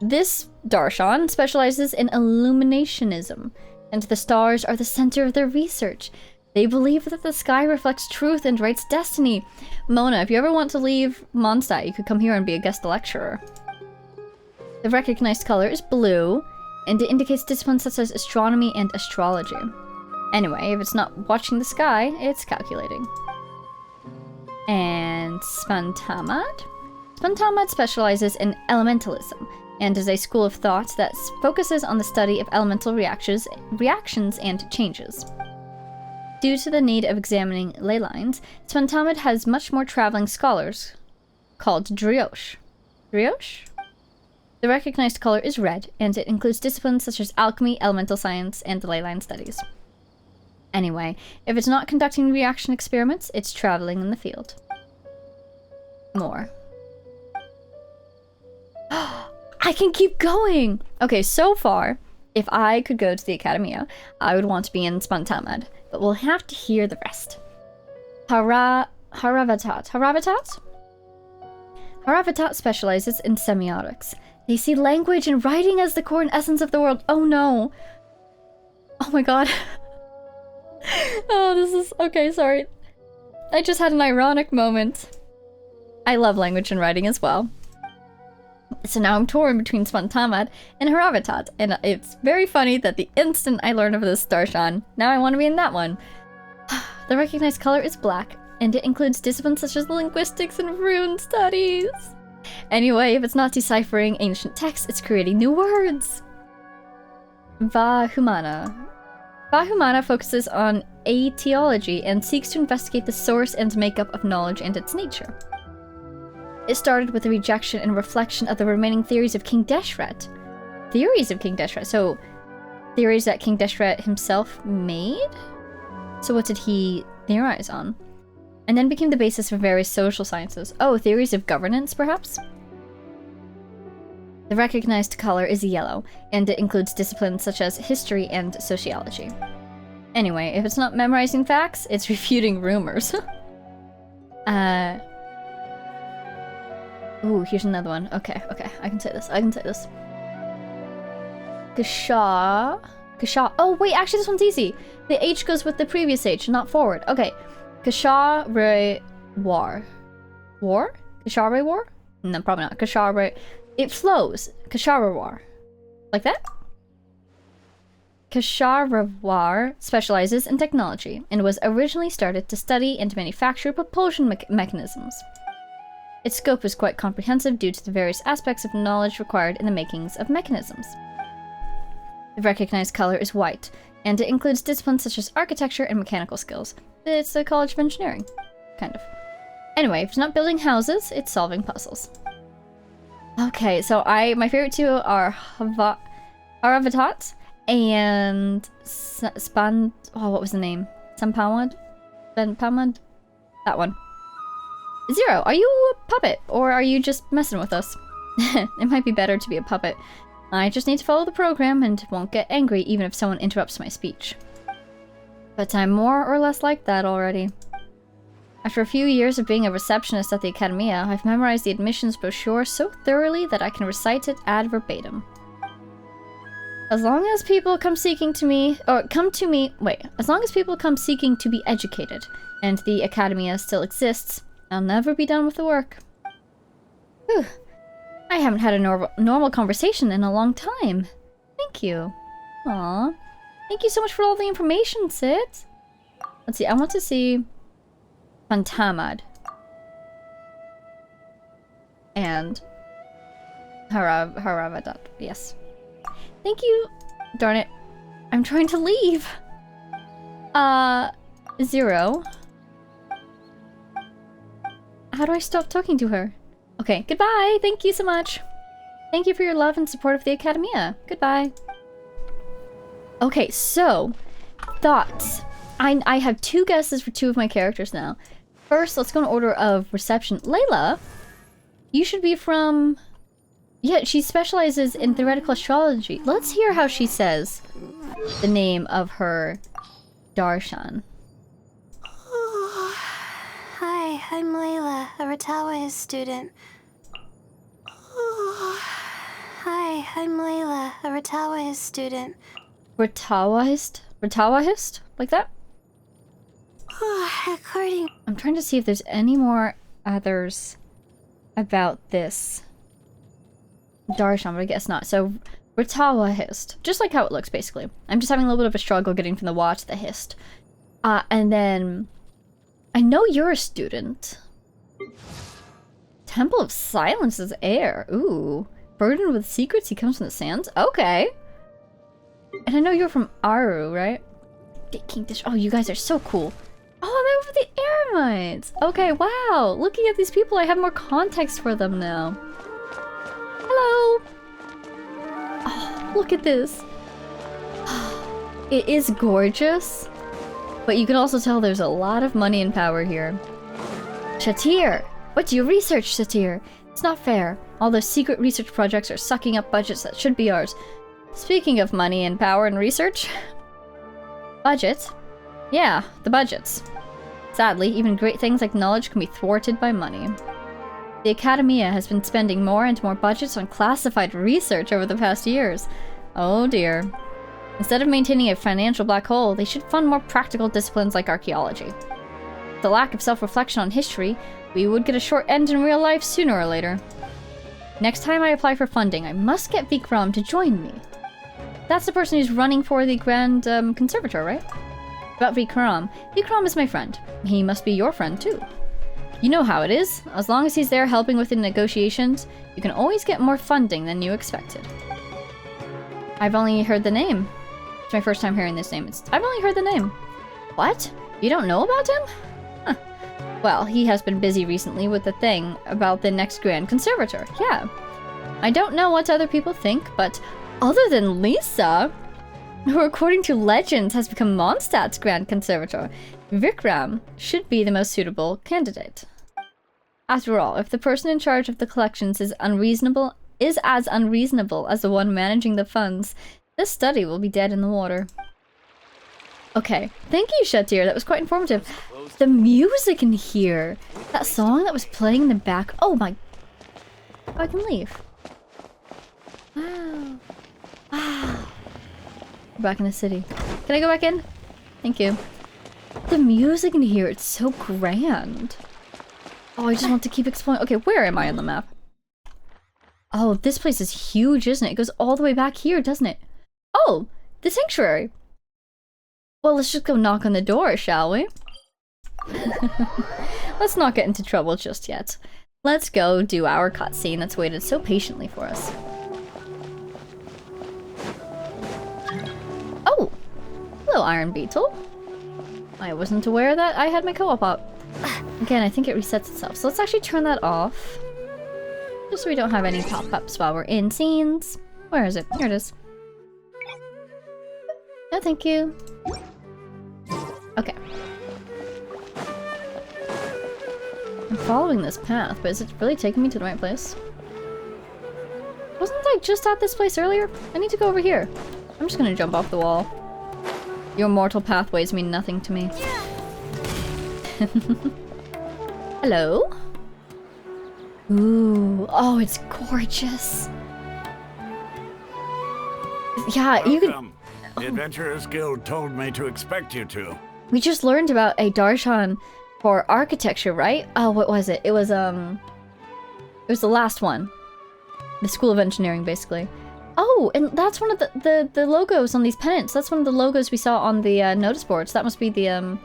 This darshan specializes in illuminationism, and the stars are the center of their research. They believe that the sky reflects truth and writes destiny. Mona, if you ever want to leave Mondstadt, you could come here and be a guest lecturer. The recognized color is blue, and it indicates disciplines such as astronomy and astrology. Anyway, if it's not watching the sky, it's calculating. And Spantamad? Spantamad specializes in elementalism, and is a school of thought that focuses on the study of elemental reactions and changes. Due to the need of examining ley lines, Spantamad has much more traveling scholars, called Drioche. Drioche? The recognized color is red, and it includes disciplines such as alchemy, elemental science, and ley line studies. Anyway, if it's not conducting reaction experiments, it's traveling in the field. More. I can keep going! Okay, so far, if I could go to the Academia, I would want to be in Spantamad, but we'll have to hear the rest. Haravatat. Haravatat? Haravatat specializes in semiotics. They see language and writing as the core and essence of the world. Oh no! Oh my god. Oh, this is... Okay, sorry. I just had an ironic moment. I love language and writing as well. So now I'm torn between Spantamad and Haravatat, and it's very funny that the instant I learn of this darshan, now I want to be in that one. The recognized color is black, and it includes disciplines such as linguistics and rune studies. Anyway, if it's not deciphering ancient texts, it's creating new words. Vahumana. Vahumana focuses on aetiology and seeks to investigate the source and makeup of knowledge and its nature. It started with the rejection and reflection of the remaining theories of King Deshret. Theories of King Deshret? So, theories that King Deshret himself made? So what did he theorize on? And then became the basis for various social sciences. Oh, theories of governance, perhaps? The recognized color is yellow, and it includes disciplines such as history and sociology. Anyway, if it's not memorizing facts, it's refuting rumors. Ooh, here's another one. Okay, I can say this. Kasha. Oh, wait, actually this one's easy. The H goes with the previous H, not forward. Okay. Kashare War. War? Kashare War? No, probably not. Kashare. It flows. Kashare War. Like that? Kasharawar specializes in technology and was originally started to study and manufacture propulsion mechanisms. Its scope is quite comprehensive due to the various aspects of knowledge required in the makings of mechanisms. The recognized color is white, and it includes disciplines such as architecture and mechanical skills. It's a college of engineering. Kind of. Anyway, if it's not building houses, it's solving puzzles. Okay, so my favorite two are Haravatat and what was the name? Sampamad? Benpamad? That one. Zero, are you a puppet? Or are you just messing with us? It might be better to be a puppet. I just need to follow the program and won't get angry even if someone interrupts my speech. But I'm more or less like that already. After a few years of being a receptionist at the Academia, I've memorized the admissions brochure so thoroughly that I can recite it ad verbatim. As long as people come seeking to me, as long as people come seeking to be educated, and the Academia still exists, I'll never be done with the work. Whew. I haven't had a normal conversation in a long time. Thank you. Aww. Thank you so much for all the information, Sid. Let's see, I want to see Fantamad. And Haravadat. Yes. Thank you. Darn it. I'm trying to leave. Zero. How do I stop talking to her? Okay, goodbye. Thank you so much. Thank you for your love and support of the Academia. Goodbye. Okay, so thoughts. I have 2 guesses for 2 of my characters now. First, let's go in order of reception. Layla, you should be from... Yeah, she specializes in theoretical astrology. Let's hear how she says the name of her darshan. Hi, I'm Layla, a Ratawaist student. Hi, I'm Layla, a Ratawaist student. Ratawaist? Ratawaist? Like that? According... I'm trying to see if there's any more others about this darshan, but I guess not. So, Ratawaist. Just like how it looks, basically. I'm just having a little bit of a struggle getting from the wa to the hist. And then... I know you're a student. Temple of Silence is air. Ooh. Burdened with secrets, he comes from the sands? Okay. And I know you're from Aru, right? King Dish. Oh, you guys are so cool. Oh, I'm over the Eremites. Okay, wow. Looking at these people, I have more context for them now. Hello. Oh, look at this. It is gorgeous. But you can also tell there's a lot of money and power here. Shatir! What do you research, Shatir? It's not fair. All those secret research projects are sucking up budgets that should be ours. Speaking of money and power and research... Budget? Yeah, the budgets. Sadly, even great things like knowledge can be thwarted by money. The Academia has been spending more and more budgets on classified research over the past years. Oh dear. Instead of maintaining a financial black hole, they should fund more practical disciplines like archaeology. The lack of self-reflection on history, we would get a short end in real life sooner or later. Next time I apply for funding, I must get Vikram to join me. That's the person who's running for the Grand Conservator, right? About Vikram. Vikram is my friend. He must be your friend, too. You know how it is. As long as he's there helping with the negotiations, you can always get more funding than you expected. I've only heard the name. It's my first time hearing this name. I've only heard the name. What? You don't know about him? Huh. Well, he has been busy recently with the thing about the next Grand Conservator. Yeah. I don't know what other people think, but other than Lisa, who according to legends has become Mondstadt's Grand Conservator, Vikram should be the most suitable candidate. After all, if the person in charge of the collections is as unreasonable as the one managing the funds, this study will be dead in the water. Okay, thank you, Shatir. That was quite informative. The music in here, that song that was playing in the back. Oh my! Oh, I can leave. Wow! Wow! We're back in the city. Can I go back in? Thank you. The music in here, it's so grand. Oh, I just want to keep exploring. Okay, where am I on the map? Oh, this place is huge, isn't it? It goes all the way back here, doesn't it? Oh, the sanctuary. Well, let's just go knock on the door, shall we? Let's not get into trouble just yet. Let's go do our cutscene that's waited so patiently for us. Oh! Hello, Iron Beetle. I wasn't aware that I had my co-op up. Again, I think it resets itself. So let's actually turn that off. Just so we don't have any pop-ups while we're in scenes. Where is it? Here it is. No, thank you. Okay. I'm following this path, but is it really taking me to the right place? Wasn't I just at this place earlier? I need to go over here. I'm just gonna jump off the wall. Your mortal pathways mean nothing to me. Hello? Ooh, oh, it's gorgeous. Yeah, you can... The Adventurers Guild told me to expect you to. We just learned about a darshan for architecture, right? Oh, what was it? It was the last one. The School of Engineering, basically. Oh, and that's one of the logos on these pennants. That's one of the logos we saw on the notice boards. That must be the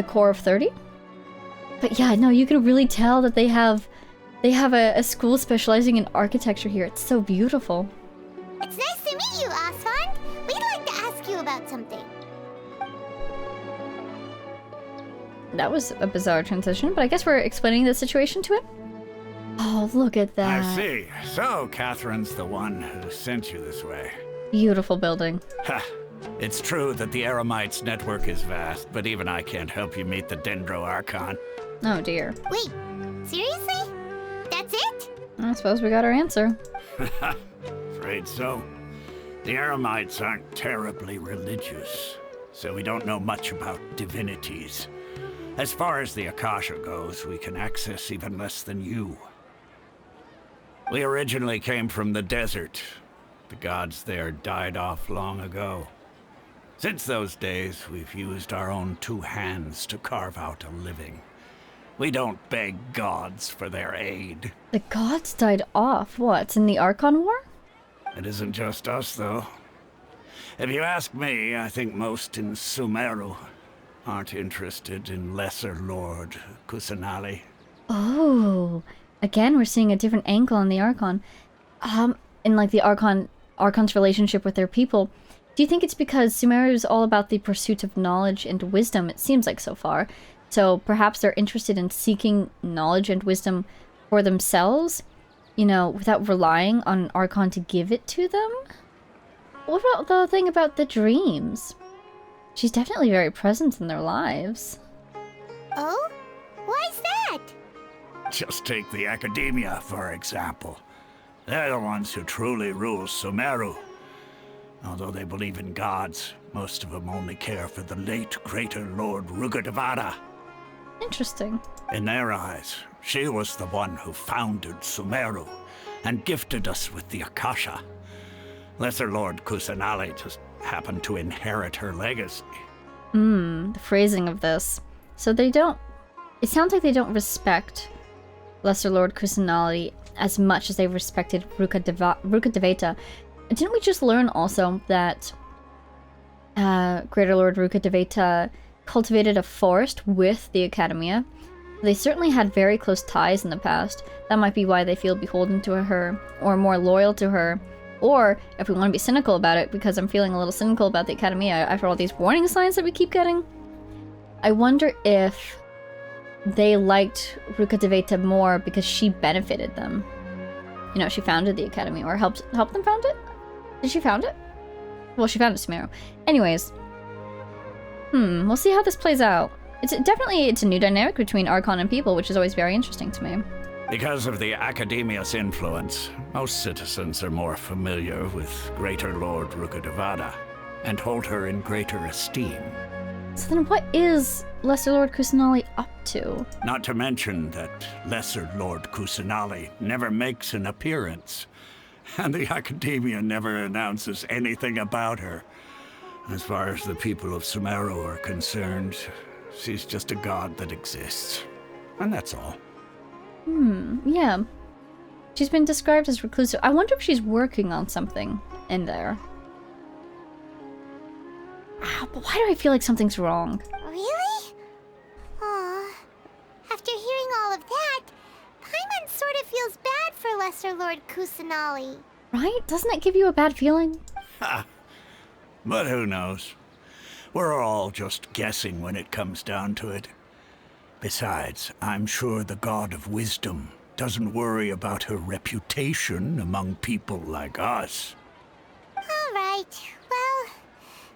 core of 30. But yeah, no, you can really tell that they have a school specializing in architecture here. It's so beautiful. It's nice to meet you, Asfand. We'd like to ask you about something. That was a bizarre transition, but I guess we're explaining the situation to him. Oh, look at that. I see. So, Catherine's the one who sent you this way. Beautiful building. Ha! It's true that the Eremites' network is vast, but even I can't help you meet the Dendro Archon. Oh dear. Wait, seriously? That's it? I suppose we got our answer. Afraid so. The Eremites aren't terribly religious, so we don't know much about divinities. As far as the Akasha goes, we can access even less than you. We originally came from the desert. The gods there died off long ago. Since those days, we've used our own 2 hands to carve out a living. We don't beg gods for their aid. The gods died off. What, in the Archon War? It isn't just us, though. If you ask me, I think most in Sumeru aren't interested in Lesser Lord Kusanali. Oh, again, we're seeing a different angle on the Archon. In like the Archon's relationship with their people. Do you think it's because Sumeru is all about the pursuit of knowledge and wisdom? It seems like so far. So perhaps they're interested in seeking knowledge and wisdom for themselves, you know, without relying on an Archon to give it to them? What about the thing about the dreams? She's definitely very present in their lives. Oh? Why's that? Just take the Academia, for example. They're the ones who truly rule Sumeru. Although they believe in gods, most of them only care for the late Greater Lord Rugadavada. Interesting. In their eyes, she was the one who founded Sumeru and gifted us with the Akasha. Lesser Lord Kusanali just happened to inherit her legacy. The phrasing of this. So they don't... It sounds like they don't respect Lesser Lord Kusanali as much as they respected Rukkhadevata. Didn't we just learn also that Greater Lord Rukkhadevata cultivated a forest with the Academia? They certainly had very close ties in the past. That might be why they feel beholden to her, or more loyal to her. Or, if we want to be cynical about it, because I'm feeling a little cynical about the Academia after all these warning signs that we keep getting, I wonder if they liked Rukkhadevata more because she benefited them. You know, she founded the Academy, or helped them found it? Did she found it? Well, she founded Sumeru. Anyways. We'll see how this plays out. It's a new dynamic between Archon and people, which is always very interesting to me. Because of the Academia's influence, most citizens are more familiar with Greater Lord Rukkhadevata and hold her in greater esteem. So then what is Lesser Lord Kusanali up to? Not to mention that Lesser Lord Kusanali never makes an appearance, and the Academia never announces anything about her. As far as the people of Sumeru are concerned, she's just a god that exists. And that's all. Yeah. She's been described as reclusive. I wonder if she's working on something in there. Ow, but why do I feel like something's wrong? Really? Aw. After hearing all of that, Paimon sort of feels bad for Lesser Lord Kusanali. Right? Doesn't it give you a bad feeling? Ha! But who knows? We're all just guessing when it comes down to it. Besides, I'm sure the God of Wisdom doesn't worry about her reputation among people like us. Alright, well,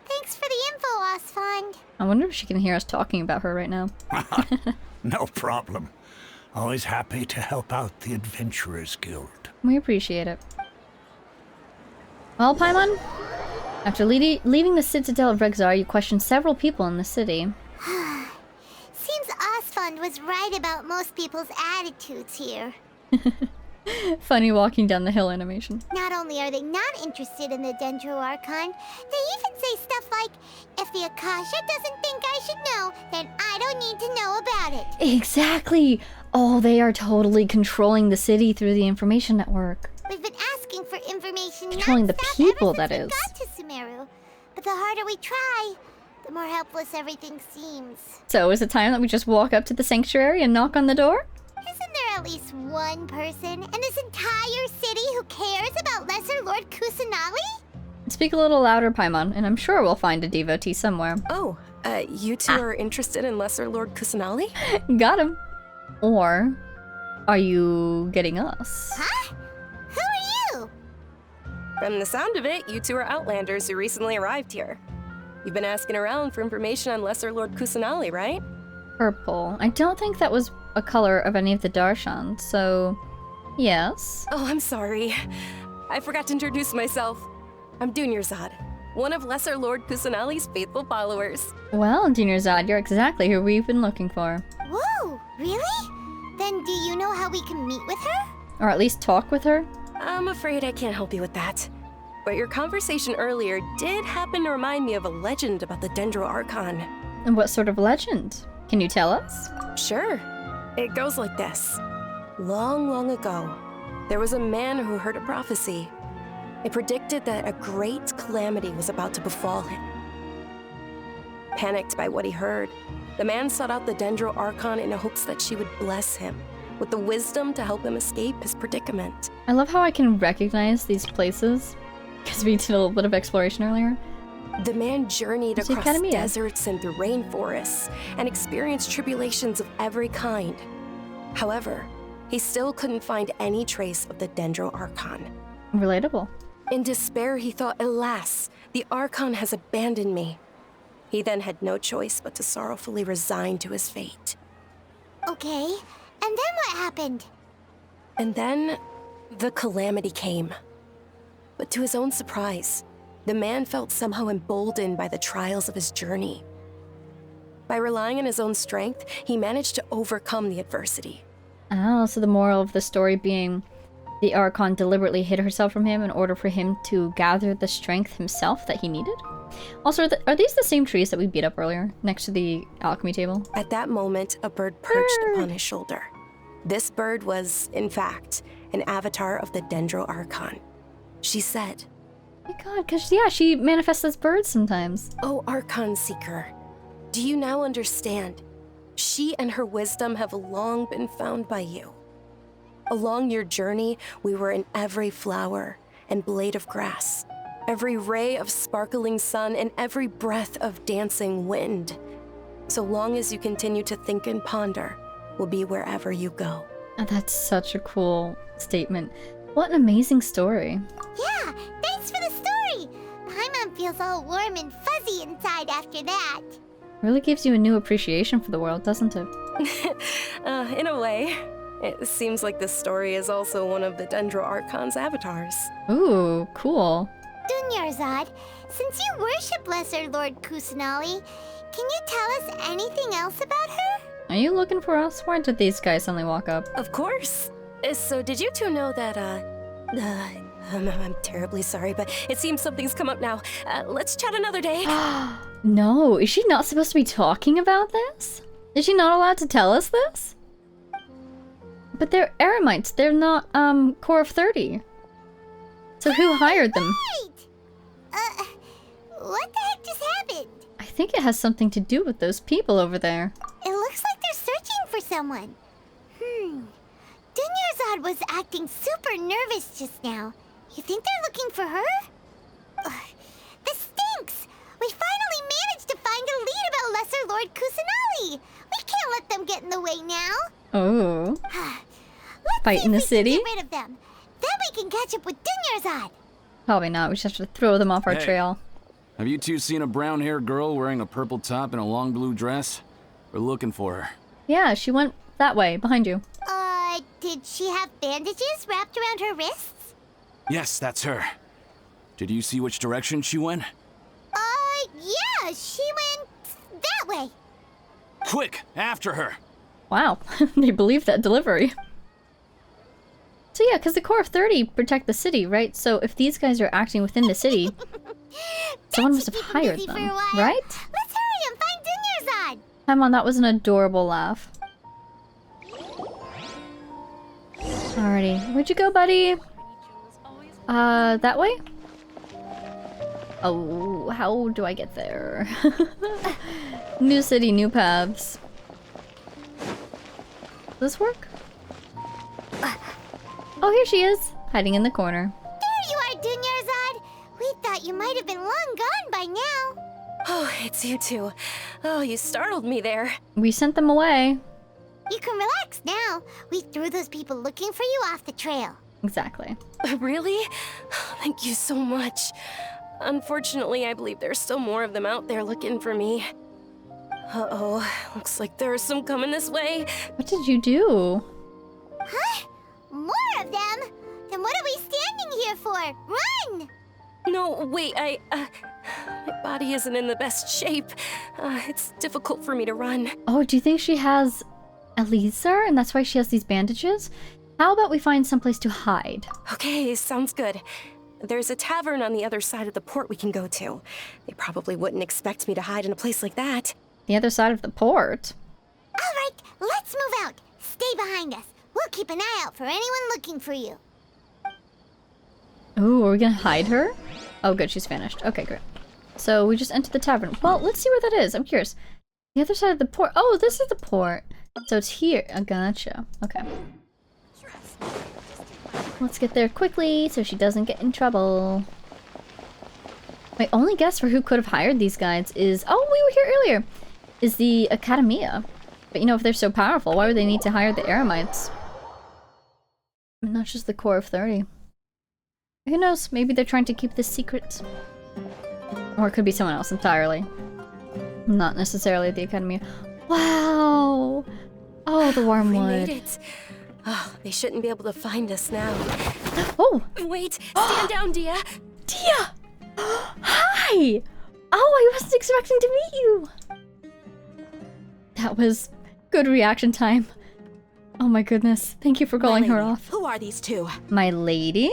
thanks for the info, Osfond. I wonder if she can hear us talking about her right now. No problem. Always happy to help out the Adventurers Guild. We appreciate it. Well, Paimon, after leaving the Citadel of Rexar, you questioned several people in the city. Seems Osfond was right about most people's attitudes here. Funny walking down the hill animation. Not only are they not interested in the Dendro Archon, they even say stuff like, if the Akasha doesn't think I should know, then I don't need to know about it. Exactly! Oh, they are totally controlling the city through the information network. We've been asking for information Controlling the nonstop people, ever that since we is. got to Sumeru. But the harder we try, the more helpless everything seems. So is it time that we just walk up to the sanctuary and knock on the door? Isn't there at least one person in this entire city who cares about Lesser Lord Kusanali? Speak a little louder, Paimon, and I'm sure we'll find a devotee somewhere. Oh, you two are interested in Lesser Lord Kusanali? Got him. Or are you getting us? Huh? Who are you? From the sound of it, you two are Outlanders who recently arrived here. You've been asking around for information on Lesser Lord Kusanali, right? Purple. I don't think that was a color of any of the Darshan, so yes. Oh, I'm sorry. I forgot to introduce myself. I'm Dunyarzad, one of Lesser Lord Kusanali's faithful followers. Well, Dunyarzad, you're exactly who we've been looking for. Whoa, really? Then do you know how we can meet with her? Or at least talk with her? I'm afraid I can't help you with that. But your conversation earlier did happen to remind me of a legend about the Dendro Archon. And what sort of legend? Can you tell us? Sure. It goes like this. Long, long ago, there was a man who heard a prophecy. It predicted that a great calamity was about to befall him. Panicked by what he heard, the man sought out the Dendro Archon in hopes that she would bless him with the wisdom to help him escape his predicament. I love how I can recognize these places, because we did a little bit of exploration earlier. The man journeyed It's the across Academia. deserts and through rainforests and experienced tribulations of every kind. However, he still couldn't find any trace of the Dendro Archon. Relatable. In despair, he thought, alas, the Archon has abandoned me. He then had no choice but to sorrowfully resign to his fate. Okay, and then what happened? And then, the calamity came. But to his own surprise, the man felt somehow emboldened by the trials of his journey. By relying on his own strength, he managed to overcome the adversity. Oh, so the moral of the story being the Archon deliberately hid herself from him in order for him to gather the strength himself that he needed? Also, are these the same trees that we beat up earlier, next to the alchemy table? At that moment, a bird perched upon his shoulder. This bird was, in fact, an avatar of the Dendro Archon. She said, Oh my god, because, yeah, she manifests as birds sometimes. "O Archon Seeker, do you now understand? She and her wisdom have long been found by you. Along your journey, we were in every flower and blade of grass, every ray of sparkling sun, and every breath of dancing wind. So long as you continue to think and ponder, we'll be wherever you go." Oh, that's such a cool statement. What an amazing story. Yeah, thanks for the story. Paimon feels all warm and fuzzy inside after that. Really gives you a new appreciation for the world, doesn't it? In a way. It seems like this story is also one of the Dendro Archon's avatars. Ooh, cool. Dunyarzad, since you worship Lesser Lord Kusanali, can you tell us anything else about her? Are you looking for us? Why did these guys suddenly walk up? Of course. So did you two know that, I'm terribly sorry, but it seems something's come up now. Let's chat another day. No, is she not supposed to be talking about this? Is she not allowed to tell us this? But they're Eremites, they're not, Core of 30. So who hired them? Right! What the heck just happened? I think it has something to do with those people over there. It looks like they're searching for someone. Dunyarzad was acting super nervous just now. You think they're looking for her? This stinks! We finally managed to find a lead about Lesser Lord Kusanali! We can't let them get in the way now! Oh. Let's Fight see in the if we city? can get rid of them. Then we can catch up with Dunyarzad! Probably not, we just have to throw them off our Hey. trail. Have you two seen a brown-haired girl wearing a purple top and a long blue dress? We're looking for her. Yeah, she went that way, behind you. Did she have bandages wrapped around her wrists? Yes, that's her. Did you see which direction she went? Yeah, she went that way. Quick, after her! Wow, they believe that delivery. So yeah, because the Core of 30 protect the city, right? So if these guys are acting within the city, someone must have hired them, right? Let's hurry and find Dunyarzad! Come on, that was an adorable laugh. Alrighty, where'd you go, buddy? That way? Oh, how do I get there? New city, new paths. Does this work? Oh, here she is, hiding in the corner. There you are, Dunyarzad. We thought you might have been long gone by now. Oh, it's you two. Oh, you startled me there. We sent them away. You can relax now. We threw those people looking for you off the trail. Exactly. Really? Thank you so much. Unfortunately, I believe there's still more of them out there looking for me. Uh-oh, looks like there are some coming this way. What did you do? Huh? More of them? Then what are we standing here for? Run! No, wait, my body isn't in the best shape. It's difficult for me to run. Oh, do you think she has Elisa and that's why she has these bandages? How about we find someplace to hide? Okay, sounds good. There's a tavern on the other side of the port we can go to. They probably wouldn't expect me to hide in a place like that. The other side of the port? All right, let's move out. Stay behind us. We'll keep an eye out for anyone looking for you. Ooh, are we gonna hide her? Oh, good, she's vanished. Okay, great. So we just entered the tavern. Well, let's see where that is. I'm curious. The other side of the port. Oh, this is the port. So it's here. Oh, gotcha. Okay. Let's get there quickly so she doesn't get in trouble. My only guess for who could have hired these guides is... Oh, we were here earlier! Is the Academia. But you know, if they're so powerful, why would they need to hire the Eremites? Not just the core of 30. Who knows? Maybe they're trying to keep this secret. Or it could be someone else entirely. Not necessarily the Academia. Wow! Oh, the wormwood. We made it. Oh, they shouldn't be able to find us now. Oh! Wait! Stand down, Dehya! Dehya! Hi! Oh, I wasn't expecting to meet you! That was good reaction time. Oh my goodness. Thank you for calling her off. Who are these two? My lady?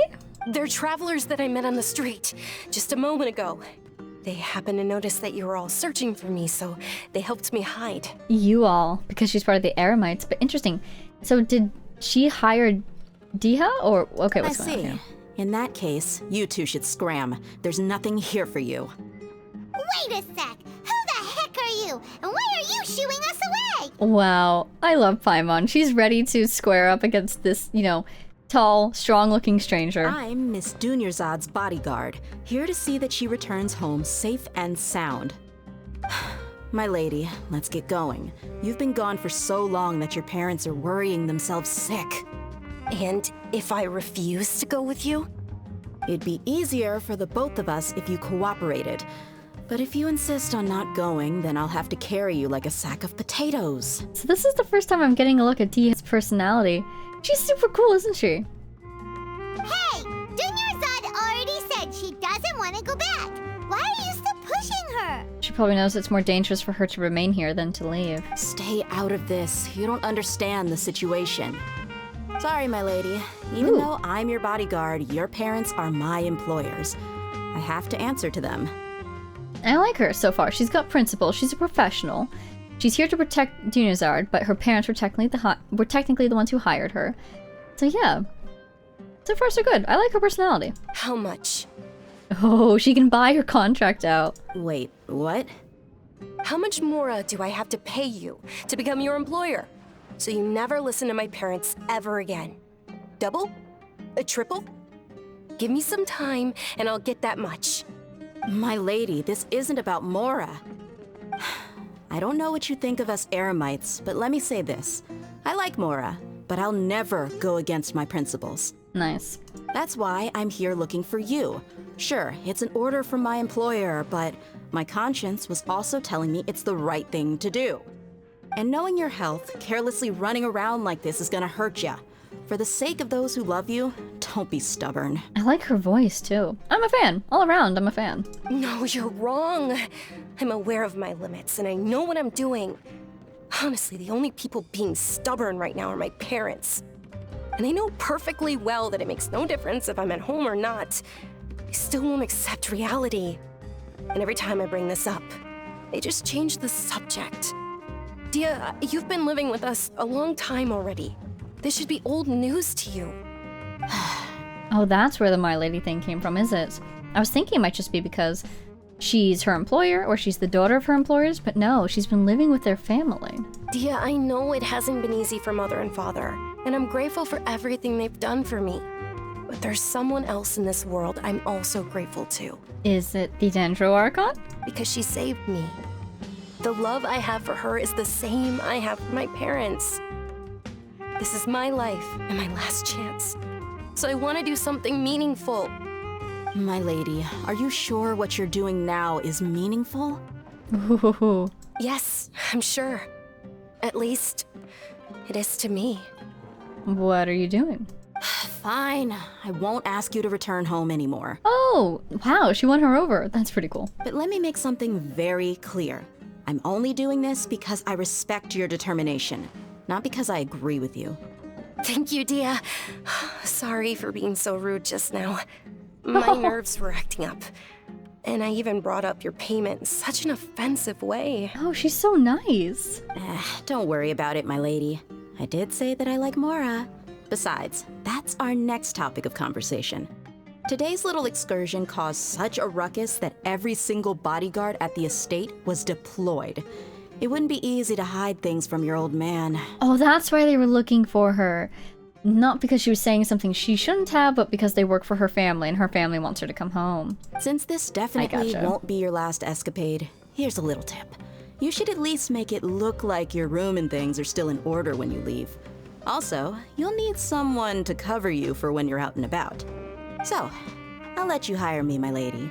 They're travelers that I met on the street just a moment ago. They happened to notice that you were all searching for me, so they helped me hide. You all, because she's part of the Eremites. But interesting. So did she hire Dehya, or... Okay, what's going on here? In that case, you two should scram. There's nothing here for you. Wait a sec! Who the heck are you? And why are you shooing us away? Wow, I love Paimon. She's ready to square up against this, you know, tall, strong-looking stranger. I'm Miss Dunyarzad's bodyguard, here to see that she returns home safe and sound. My lady, let's get going. You've been gone for so long that your parents are worrying themselves sick. And if I refuse to go with you? It'd be easier for the both of us if you cooperated. But if you insist on not going, then I'll have to carry you like a sack of potatoes. So this is the first time I'm getting a look at Dehya's personality. She's super cool, isn't she? Hey! Dunyarzad already said she doesn't want to go back. Why are you still pushing her? She probably knows it's more dangerous for her to remain here than to leave. Stay out of this. You don't understand the situation. Sorry, my lady. Even though I'm your bodyguard, your parents are my employers. I have to answer to them. I like her so far. She's got principles. She's a professional. She's here to protect Dunyarzad, but her parents were technically the ones who hired her. So yeah. So far so good. I like her personality. How much? Oh, she can buy her contract out. Wait, what? How much more do I have to pay you to become your employer? So you never listen to my parents ever again. Double? A triple? Give me some time and I'll get that much. My lady, this isn't about Mora. I don't know what you think of us Eremites, but let me say this. I like Mora, but I'll never go against my principles. Nice. That's why I'm here looking for you. Sure, it's an order from my employer, but my conscience was also telling me it's the right thing to do. And knowing your health, carelessly running around like this is gonna hurt ya. For the sake of those who love you, don't be stubborn. I like her voice, too. I'm a fan. All around, I'm a fan. No, you're wrong. I'm aware of my limits, and I know what I'm doing. Honestly, the only people being stubborn right now are my parents. And they know perfectly well that it makes no difference if I'm at home or not. They still won't accept reality. And every time I bring this up, they just change the subject. Dehya, you've been living with us a long time already. This should be old news to you. Oh, that's where the My Lady thing came from, is it? I was thinking it might just be because she's her employer or she's the daughter of her employers, but no, she's been living with their family. Dehya, I know it hasn't been easy for Mother and Father, and I'm grateful for everything they've done for me. But there's someone else in this world I'm also grateful to. Is it the Dendro Archon? Because she saved me. The love I have for her is the same I have for my parents. This is my life and my last chance. So I want to do something meaningful. My lady, are you sure what you're doing now is meaningful? Ooh. Yes, I'm sure. At least, it is to me. What are you doing? Fine. I won't ask you to return home anymore. Oh, wow, she won her over. That's pretty cool. But let me make something very clear. I'm only doing this because I respect your determination, not because I agree with you. Thank you, Dehya. Sorry for being so rude just now. My nerves were acting up. And I even brought up your payment in such an offensive way. Oh, she's so nice. Don't worry about it, my lady. I did say that I like Mora. Besides, that's our next topic of conversation. Today's little excursion caused such a ruckus that every single bodyguard at the estate was deployed. It wouldn't be easy to hide things from your old man. Oh, that's why they were looking for her. Not because she was saying something she shouldn't have, but because they work for her family and her family wants her to come home. Since this definitely gotcha. won't be your last escapade, here's a little tip. You should at least make it look like your room and things are still in order when you leave. Also, you'll need someone to cover you for when you're out and about. So, I'll let you hire me, my lady.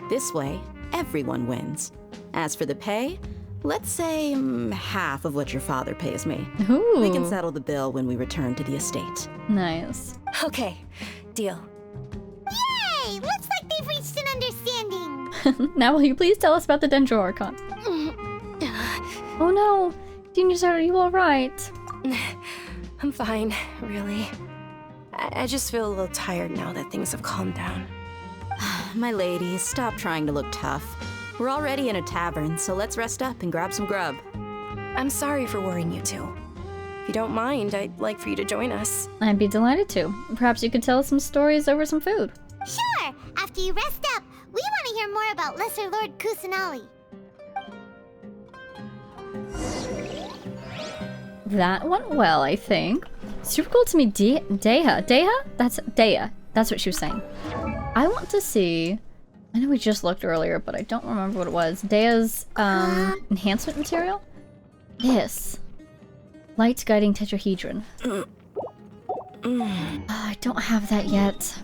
This way, everyone wins. As for the pay, let's say half of what your father pays me. Ooh. We can settle the bill when we return to the estate. Nice. Okay, deal. Yay! Looks like they've reached an understanding. Now will you please tell us about the Dendro Archon? Oh no! Dunyarzad, are you alright? I'm fine, really. I just feel a little tired now that things have calmed down. My lady, stop trying to look tough. We're already in a tavern, so let's rest up and grab some grub. I'm sorry for worrying you two. If you don't mind, I'd like for you to join us. I'd be delighted to. Perhaps you could tell us some stories over some food. Sure! After you rest up, we want to hear more about Lesser Lord Kusanali. That went well, I think. Super cool to meet Dehya. Dehya? That's Dehya. That's what she was saying. I want to see... I know we just looked earlier, but I don't remember what it was. Dehya's enhancement material? This. Light guiding tetrahedron. I don't have that yet.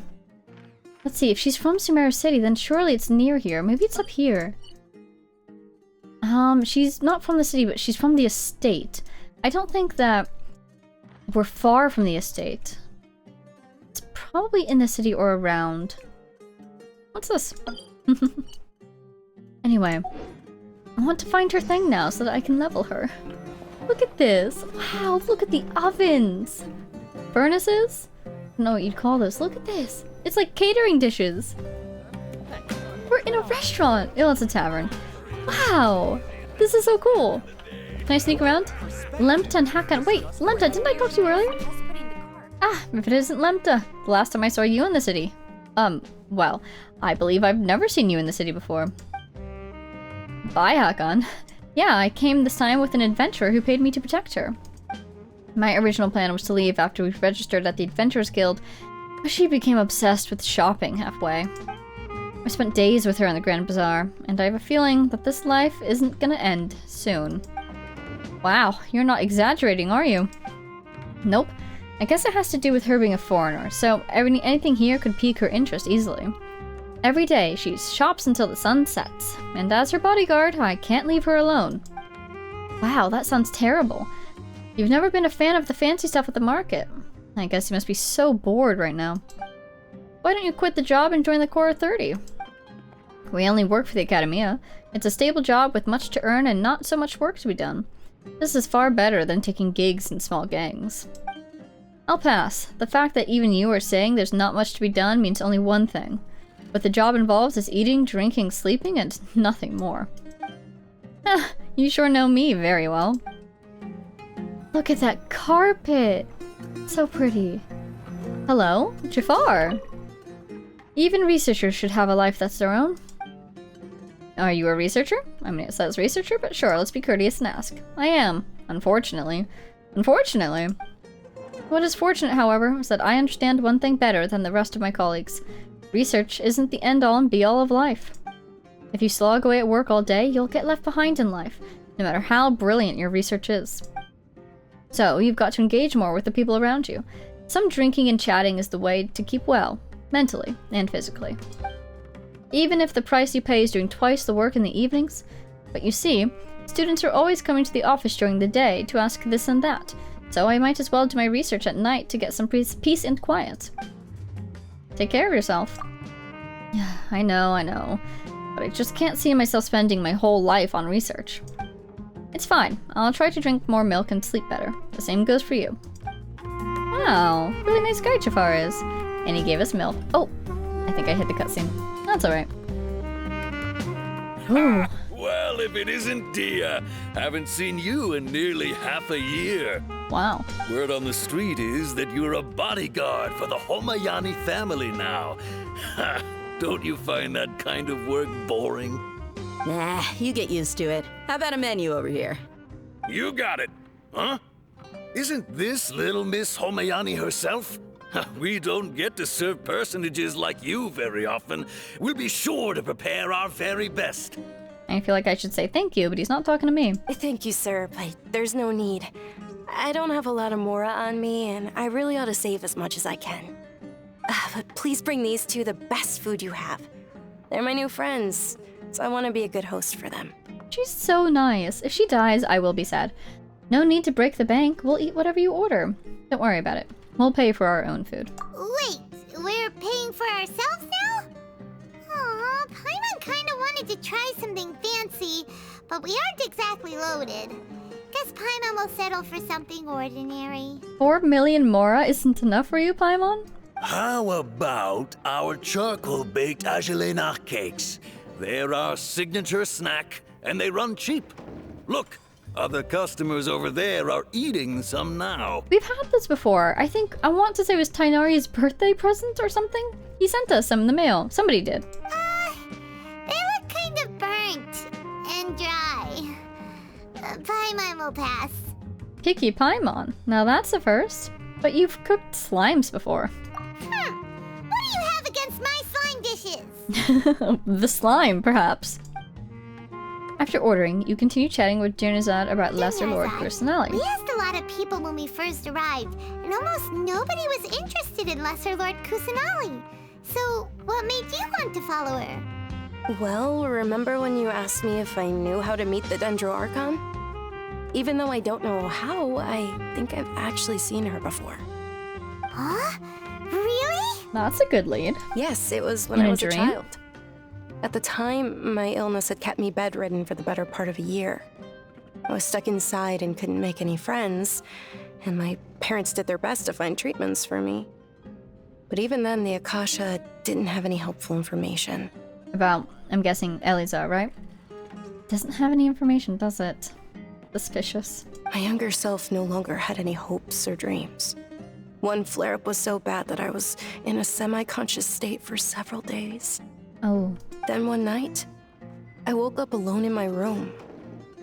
Let's see, if she's from Sumeru City, then surely it's near here. Maybe it's up here. She's not from the city, but she's from the estate. I don't think that we're far from the estate. It's probably in the city or around. What's this? Anyway, I want to find her thing now so that I can level her. Look at this. Wow, look at the ovens. Furnaces? I don't know what you'd call this. Look at this. It's like catering dishes. We're in a restaurant. Oh, it's a tavern. Wow. This is so cool. Can I sneak around? Lemta and Hakan. Wait, Lemta, didn't I talk to you earlier? Ah, if it isn't Lemta. The last time I saw you in the city. Well, I believe I've never seen you in the city before. Bye, Hakan. Yeah, I came this time with an adventurer who paid me to protect her. My original plan was to leave after we registered at the Adventurers Guild, but she became obsessed with shopping halfway. I spent days with her in the Grand Bazaar, and I have a feeling that this life isn't gonna end soon. Wow, you're not exaggerating, are you? Nope. I guess it has to do with her being a foreigner, so anything here could pique her interest easily. Every day, she shops until the sun sets, and as her bodyguard, I can't leave her alone. Wow, that sounds terrible. You've never been a fan of the fancy stuff at the market. I guess you must be so bored right now. Why don't you quit the job and join the Corps of 30? We only work for the Academia. It's a stable job with much to earn and not so much work to be done. This is far better than taking gigs in small gangs. I'll pass. The fact that even you are saying there's not much to be done means only one thing. What the job involves is eating, drinking, sleeping, and nothing more. You sure know me very well. Look at that carpet! So pretty. Hello? Jafar! Even researchers should have a life that's their own. Are you a researcher? I mean, it says researcher, but sure, let's be courteous and ask. I am, unfortunately. Unfortunately. What is fortunate, however, is that I understand one thing better than the rest of my colleagues. Research isn't the end-all and be-all of life. If you slog away at work all day, you'll get left behind in life, no matter how brilliant your research is. So, you've got to engage more with the people around you. Some drinking and chatting is the way to keep well, mentally and physically. Even if the price you pay is doing twice the work in the evenings. But you see, students are always coming to the office during the day to ask this and that, so I might as well do my research at night to get some peace and quiet. Take care of yourself. I know, but I just can't see myself spending my whole life on research. It's fine, I'll try to drink more milk and sleep better. The same goes for you. Wow, really nice guy Jafar is. And he gave us milk. Oh, I think I hit the cutscene. That's alright. Ooh. Well, if it isn't Dehya, haven't seen you in nearly half a year. Wow. Word on the street is that you're a bodyguard for the Homayani family now. Don't you find that kind of work boring? Nah, you get used to it. How about a menu over here? You got it, huh? Isn't this little Miss Homayani herself? We don't get to serve personages like you very often. We'll be sure to prepare our very best. I feel like I should say thank you, but he's not talking to me. Thank you, sir, but there's no need. I don't have a lot of mora on me, and I really ought to save as much as I can. But please bring these two the best food you have. They're my new friends, so I want to be a good host for them. She's so nice. If she dies, I will be sad. No need to break the bank. We'll eat whatever you order. Don't worry about it. We'll pay for our own food. Wait, we're paying for ourselves now? Aw, Paimon kinda wanted to try something fancy, but we aren't exactly loaded. Guess Paimon will settle for something ordinary. 4 million mora isn't enough for you, Paimon? How about our charcoal-baked agelenach cakes? They're our signature snack, and they run cheap. Look, other customers over there are eating some now. We've had this before. I want to say it was Tainari's birthday present or something. He sent us some in the mail. Somebody did. They look kind of burnt and dry. Paimon will pass. Kiki Paimon. Now that's a first. But you've cooked slimes before. What do you have against my slime dishes? The slime, perhaps. After ordering, you continue chatting with Dunyarzad about Lesser Lord Kusanali. We asked a lot of people when we first arrived, and almost nobody was interested in Lesser Lord Kusanali. So, what made you want to follow her? Well, remember when you asked me if I knew how to meet the Dendro Archon? Even though I don't know how, I think I've actually seen her before. Huh? Really? That's a good lead. Yes, it was when I was a child. At the time, my illness had kept me bedridden for the better part of a year. I was stuck inside and couldn't make any friends, and my parents did their best to find treatments for me. But even then, the Akasha didn't have any helpful information. About, I'm guessing, Eliza, right? Doesn't have any information, does it? Suspicious. My younger self no longer had any hopes or dreams. One flare-up was so bad that I was in a semi-conscious state for several days. Oh. Then one night, I woke up alone in my room.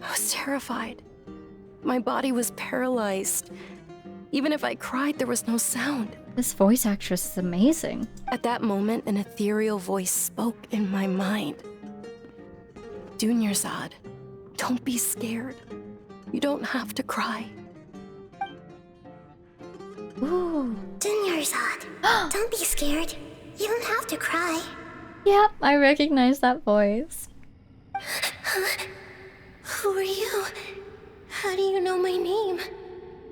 I was terrified. My body was paralyzed. Even if I cried, there was no sound. This voice actress is amazing. At that moment, an ethereal voice spoke in my mind. Dunyarzad, don't be scared. You don't have to cry. Ooh. Dunyarzad, don't be scared. You don't have to cry. Yep, I recognize that voice. Who are you? How do you know my name?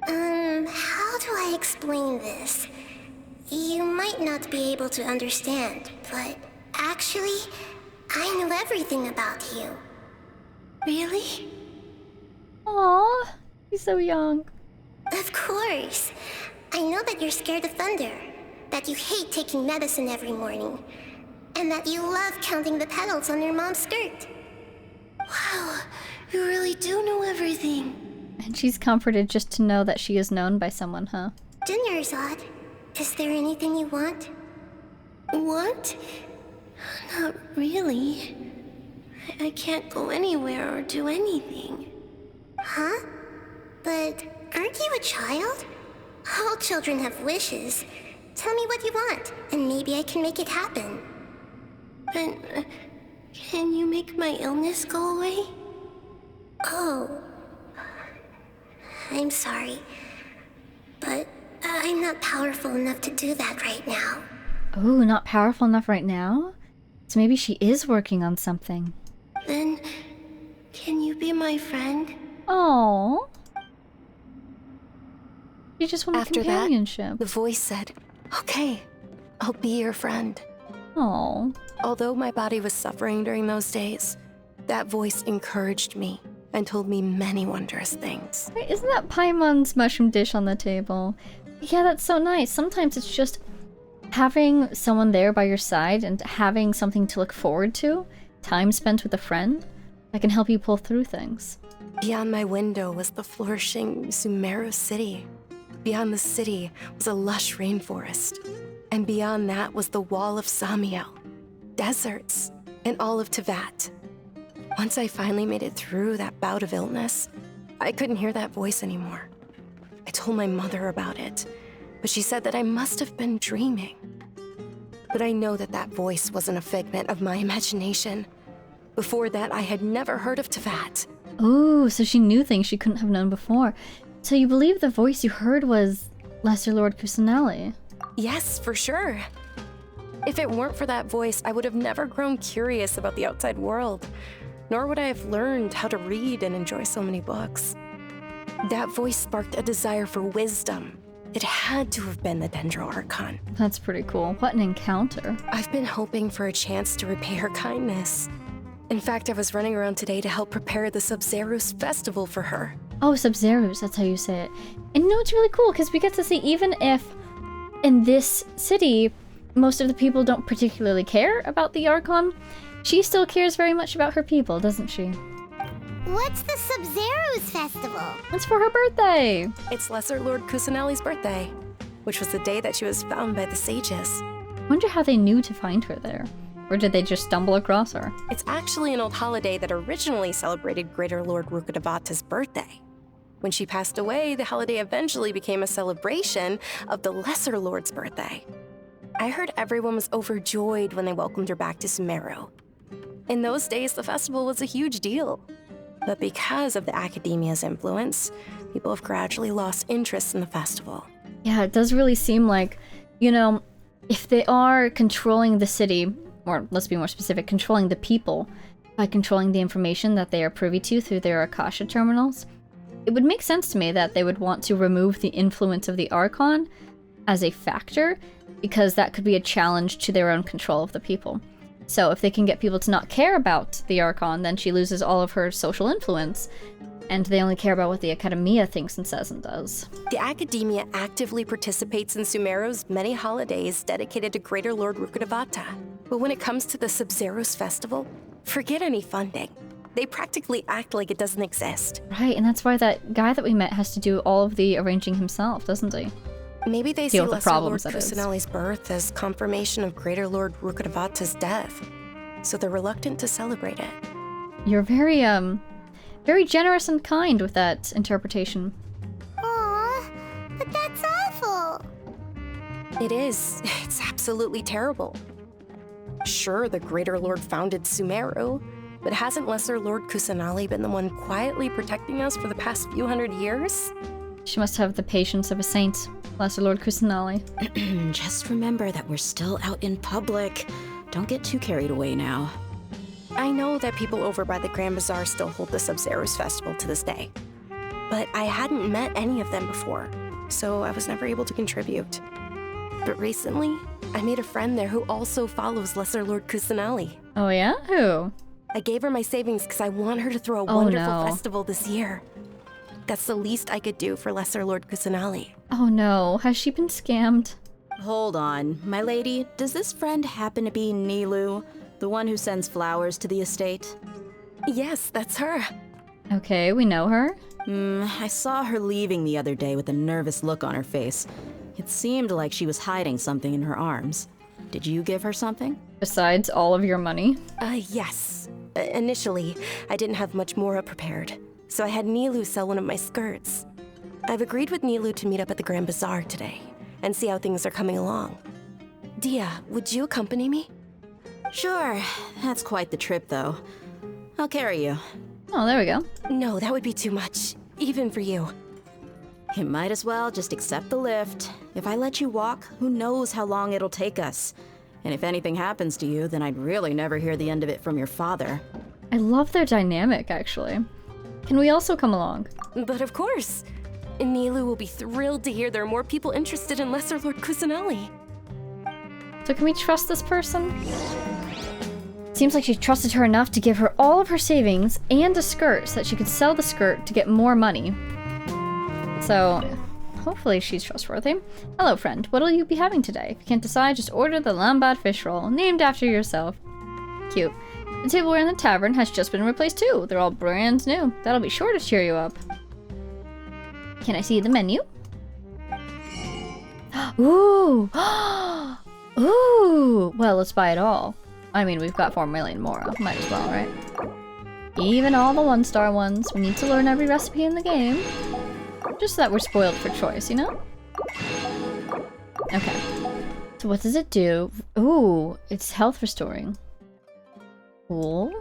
How do I explain this? You might not be able to understand, but actually, I know everything about you. Really? Aww, he's so young. Of course. I know that you're scared of thunder, that you hate taking medicine every morning, and that you love counting the petals on your mom's skirt. Wow, you really do know everything. And she's comforted just to know that she is known by someone, huh? Dunyarzad, is there anything you want? What? Not really. I can't go anywhere or do anything. Huh? But aren't you a child? All children have wishes. Tell me what you want, and maybe I can make it happen. But can you make my illness go away? Oh. I'm sorry. But I'm not powerful enough to do that right now. Oh, not powerful enough right now? So maybe she is working on something. Then, can you be my friend? Oh. You just want After companionship. that, the voice said, "Okay, I'll be your friend." Oh. Although my body was suffering during those days, that voice encouraged me and told me many wondrous things. Wait, isn't that Paimon's mushroom dish on the table? Yeah, that's so nice. Sometimes it's just having someone there by your side and having something to look forward to, time spent with a friend, that can help you pull through things. Beyond my window was the flourishing Sumeru city. Beyond the city was a lush rainforest. And beyond that was the wall of Samiel, deserts, and all of Tevat. Once I finally made it through that bout of illness, I couldn't hear that voice anymore. I told my mother about it, but she said that I must have been dreaming. But I know that that voice wasn't a figment of my imagination. Before that, I had never heard of Tevat. Oh, so she knew things she couldn't have known before. So you believe the voice you heard was Lesser Lord Kusanali? Yes, for sure. If it weren't for that voice, I would have never grown curious about the outside world, nor would I have learned how to read and enjoy so many books. That voice sparked a desire for wisdom. It had to have been the Dendro Archon. That's pretty cool. What an encounter. I've been hoping for a chance to repay her kindness. In fact, I was running around today to help prepare the Sub-Zerus festival for her. Oh, Sub-Zerus, that's how you say it. And you know, it's really cool because we get to see, even if in this city, most of the people don't particularly care about the Archon, she still cares very much about her people, doesn't she? What's the Sub-Zerus festival? It's for her birthday. It's Lesser Lord Kusanali's birthday, which was the day that she was found by the sages. Wonder how they knew to find her there. Or did they just stumble across her? It's actually an old holiday that originally celebrated Greater Lord Rukkhadevata's birthday. When she passed away, the holiday eventually became a celebration of the Lesser Lord's birthday. I heard everyone was overjoyed when they welcomed her back to Sumeru. In those days, the festival was a huge deal. But because of the academia's influence, people have gradually lost interest in the festival. Yeah, it does really seem like, you know, if they are controlling the city, or let's be more specific, controlling the people by controlling the information that they are privy to through their Akasha terminals, it would make sense to me that they would want to remove the influence of the Archon as a factor, because that could be a challenge to their own control of the people. So if they can get people to not care about the Archon, then she loses all of her social influence, and they only care about what the Academia thinks and says and does. The Academia actively participates in Sumeru's many holidays dedicated to Greater Lord Rukkhadevata. But when it comes to the Sub-Zerus festival, forget any funding. They practically act like it doesn't exist. Right, and that's why that guy that we met has to do all of the arranging himself, doesn't he? Maybe they see Deal with the Lesser Lord problems, that is. Kusanali's birth as confirmation of Greater Lord Rukkhadevata's death, so they're reluctant to celebrate it. You're very, very generous and kind with that interpretation. Aw, but that's awful. It is. It's absolutely terrible. Sure, the Greater Lord founded Sumeru, but hasn't Lesser Lord Kusanali been the one quietly protecting us for the past few hundred years? She must have the patience of a saint, Lesser Lord Kusanali. Just remember that we're still out in public. Don't get too carried away now. I know that people over by the Grand Bazaar still hold the Sub-Zerus festival to this day, but I hadn't met any of them before, so I was never able to contribute. But recently, I made a friend there who also follows Lesser Lord Kusanali. Oh yeah? Who? I gave her my savings because I want her to throw a Oh, wonderful no. festival this year. That's the least I could do for Lesser Lord Kusanali. Oh no, has she been scammed? Hold on, my lady, does this friend happen to be Nilu, the one who sends flowers to the estate? Yes, that's her. Okay, we know her. I saw her leaving the other day with a nervous look on her face. It seemed like she was hiding something in her arms. Did you give her something? Besides all of your money? Yes. Initially, I didn't have much more prepared, so I had Nilu sell one of my skirts. I've agreed with Nilu to meet up at the Grand Bazaar today and see how things are coming along. Dehya, would you accompany me? Sure. That's quite the trip, though. I'll carry you. Oh, there we go. No, that would be too much, even for you. You might as well just accept the lift. If I let you walk, who knows how long it'll take us. And if anything happens to you, then I'd really never hear the end of it from your father. I love their dynamic, actually. Can we also come along? But of course. Nilu will be thrilled to hear there are more people interested in Lesser Lord Kusanali. So can we trust this person? Seems like she trusted her enough to give her all of her savings and a skirt so that she could sell the skirt to get more money. So, hopefully she's trustworthy. Hello, friend. What'll you be having today? If you can't decide, just order the Lambad fish roll, named after yourself. Cute. The tableware in the tavern has just been replaced too. They're all brand new. That'll be sure to cheer you up. Can I see the menu? Ooh! Ooh! Well, let's buy it all. I mean, we've got 4 million more. Might as well, right? Even all the 1-star ones. We need to learn every recipe in the game. Just so that we're spoiled for choice, you know? Okay. So what does it do? Ooh, it's health restoring. Cool.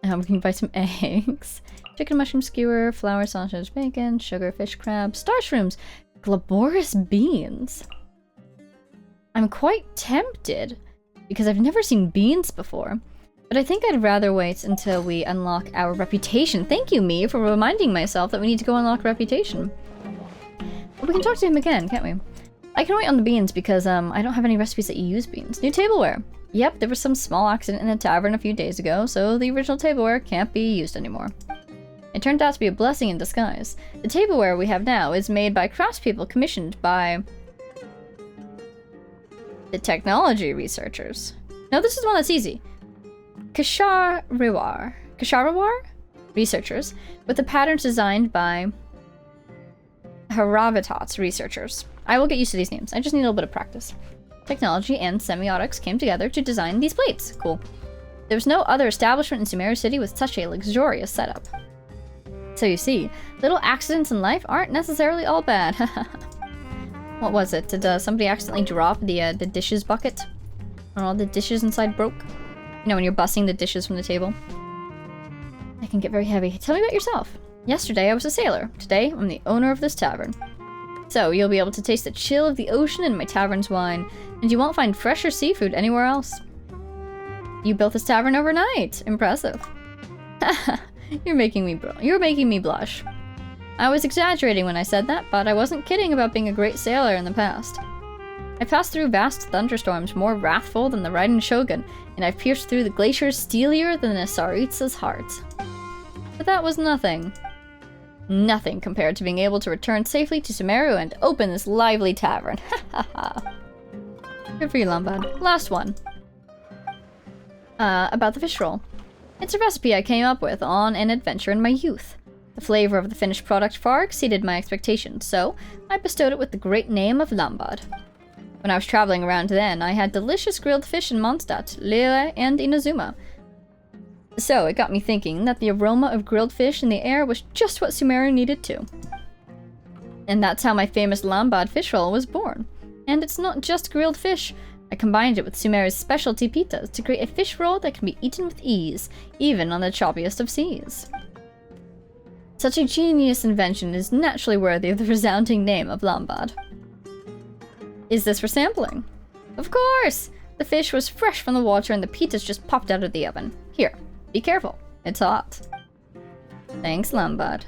We can buy some eggs. Chicken mushroom skewer, flour, sausage, bacon, sugar, fish, crab, star shrooms, glabrous beans. I'm quite tempted because I've never seen beans before, but I think I'd rather wait until we unlock our reputation. Thank you, me, for reminding myself that we need to go unlock reputation. But we can talk to him again, can't we? I can wait on the beans because I don't have any recipes that use beans. New tableware. Yep, there was some small accident in a tavern a few days ago, so the original tableware can't be used anymore. It turned out to be a blessing in disguise. The tableware we have now is made by craftspeople commissioned by the technology researchers. No, this is one that's easy. Kasharawar researchers, with the patterns designed by Haravatats researchers. I will get used to these names. I just need a little bit of practice. Technology and semiotics came together to design these plates. Cool. There's no other establishment in Sumeru City with such a luxurious setup. So you see, little accidents in life aren't necessarily all bad. What was it? Did somebody accidentally drop the dishes bucket? And all the dishes inside broke? You know, when you're bussing the dishes from the table? It can get very heavy. Tell me about yourself. Yesterday I was a sailor. Today I'm the owner of this tavern. So you'll be able to taste the chill of the ocean in my tavern's wine, and you won't find fresher seafood anywhere else. You built this tavern overnight. Impressive. You're making me blush. I was exaggerating when I said that, but I wasn't kidding about being a great sailor in the past. I passed through vast thunderstorms more wrathful than the Raiden Shogun, and I've pierced through the glaciers steelier than a Tsaritsa's heart. But that was nothing. Nothing compared to being able to return safely to Sumeru and open this lively tavern. Ha ha ha. Good for you, Lambad. Last one. About the fish roll. It's a recipe I came up with on an adventure in my youth. The flavor of the finished product far exceeded my expectations, so I bestowed it with the great name of Lambad. When I was traveling around then, I had delicious grilled fish in Mondstadt, Lille, and Inazuma. So it got me thinking that the aroma of grilled fish in the air was just what Sumeru needed too. And that's how my famous Lambad fish roll was born. And it's not just grilled fish. I combined it with Sumeru's specialty pitas to create a fish roll that can be eaten with ease, even on the choppiest of seas. Such a genius invention is naturally worthy of the resounding name of Lambad. Is this for sampling? Of course! The fish was fresh from the water and the pitas just popped out of the oven. Here, be careful. It's hot. Thanks, Lambad.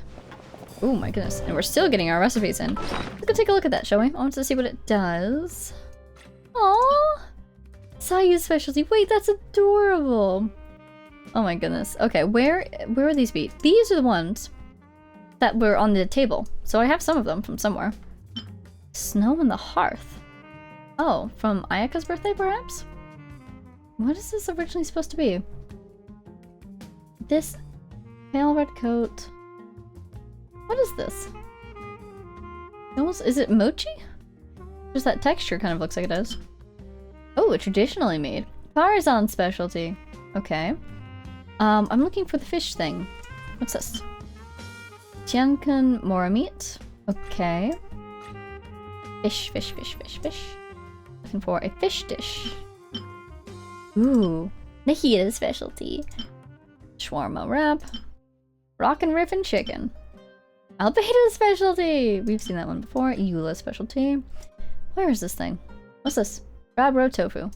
Oh my goodness, and we're still getting our recipes in. Let's go take a look at that, shall we? I want to see what it does. Aww! Sayu's specialty. Wait, that's adorable! Oh my goodness. Okay, where are these beets? These are the ones that were on the table. So I have some of them from somewhere. Snow on the hearth. Oh, from Ayaka's birthday, perhaps? What is this originally supposed to be? This pale red coat. What is this? Almost, is it mochi? Just that texture kind of looks like it is. Oh, a traditionally made. Tarzan specialty. Okay. I'm looking for the fish thing. What's this? Tiankan Mora meat. Okay. Fish. Looking for a fish dish. Ooh. Dehya specialty. Shawarma wrap. Rockin' Riffin chicken. Albedo specialty! We've seen that one before. Eula specialty. Where is this thing? What's this? Crab roe tofu.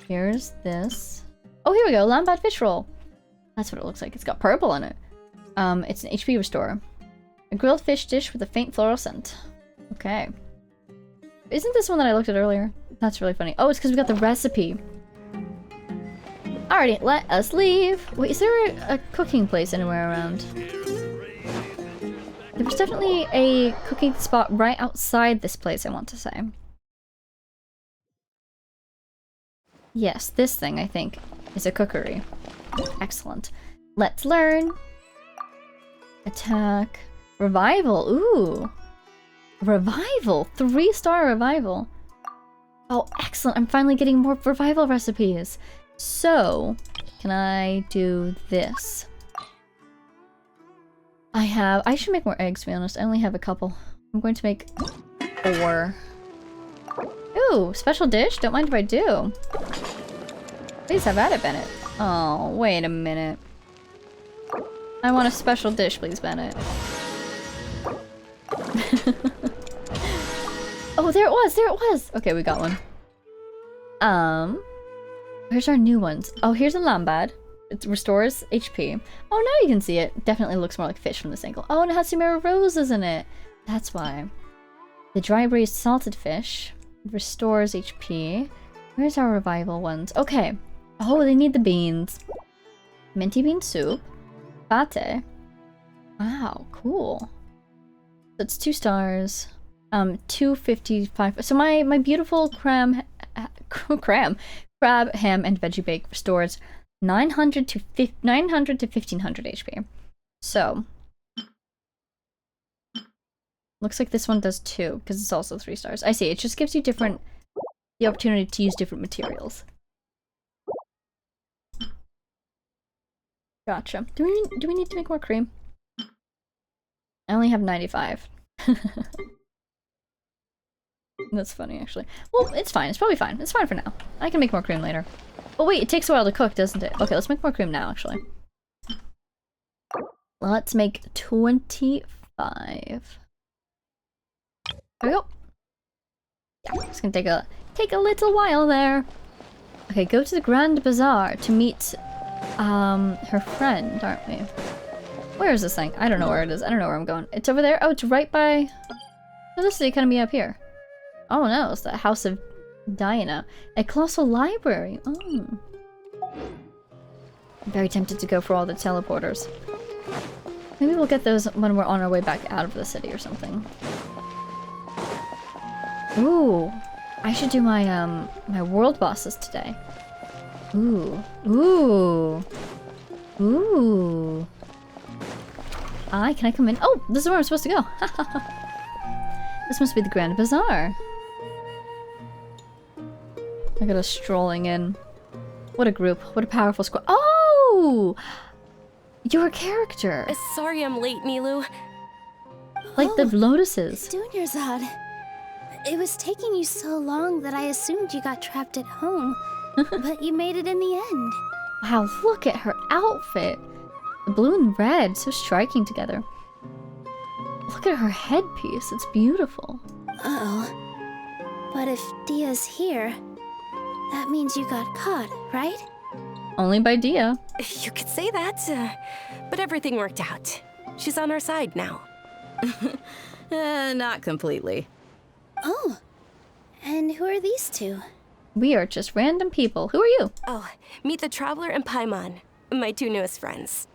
Here's this. Oh, here we go. Lambad fish roll. That's what it looks like. It's got purple in it. It's an HP restorer. A grilled fish dish with a faint floral scent. Okay. Isn't this one that I looked at earlier? That's really funny. Oh, it's because we got the recipe. Alrighty, let us leave. Wait, is there a cooking place anywhere around? There was definitely a cooking spot right outside this place, I want to say. Yes, this thing, I think, is a cookery. Excellent. Let's learn. Attack. Revival. Ooh. Revival. 3-star revival. Oh, excellent. I'm finally getting more revival recipes. So, can I do this? I should make more eggs, to be honest. I only have a couple. I'm going to make 4. Ooh, special dish? Don't mind if I do. Please have at it, Bennett. Oh, wait a minute. I want a special dish, please, Bennett. Oh, there it was! Okay, we got one. Where's our new ones? Oh, here's a lambad. It restores HP. Oh, now you can see it. Definitely looks more like fish from this angle. Oh, and it has Sumeru roses in it. That's why. The dry braised salted fish restores HP. Where's our revival ones? Okay. Oh, they need the beans. Minty bean soup. Pate. Wow, cool. So it's 2 stars. 255. So my beautiful crab, ham, and veggie bake restores 900 to 1500 HP. So looks like this one does 2 because it's also 3 stars. I see. It just gives you the opportunity to use different materials. Gotcha. Do we need to make more cream? I only have 95. That's funny, actually. Well, it's fine. It's probably fine. It's fine for now. I can make more cream later. Oh wait, it takes a while to cook, doesn't it? Okay, let's make more cream now, actually. Let's make 25. There we go. Yeah, it's gonna take a little while there. Okay, go to the Grand Bazaar to meet her friend, aren't we? Where is this thing? I don't know where it is. I don't know where I'm going. It's over there. Oh, it's right by... Oh, this is gonna be up here. Oh no, it's the House of Diana. A colossal library. Oh. I'm very tempted to go for all the teleporters. Maybe we'll get those when we're on our way back out of the city or something. Ooh. I should do my my world bosses today. Ooh. Ooh. Ooh. Can I come in? Oh, this is where I'm supposed to go. This must be the Grand Bazaar. Look at us strolling in. What a group. What a powerful squad. Oh! You're a character. Sorry I'm late, Nilu. Like the lotuses. Dunyarzad. It was taking you so long that I assumed you got trapped at home. But you made it in the end. Wow, look at her outfit. The blue and red, so striking together. Look at her headpiece. It's beautiful. Uh-oh. But if Dia's here, that means you got caught, right? Only by Dehya. You could say that, but everything worked out. She's on our side now. Not completely. Oh, and who are these two? We are just random people. Who are you? Oh, meet the Traveler and Paimon, my 2 newest friends.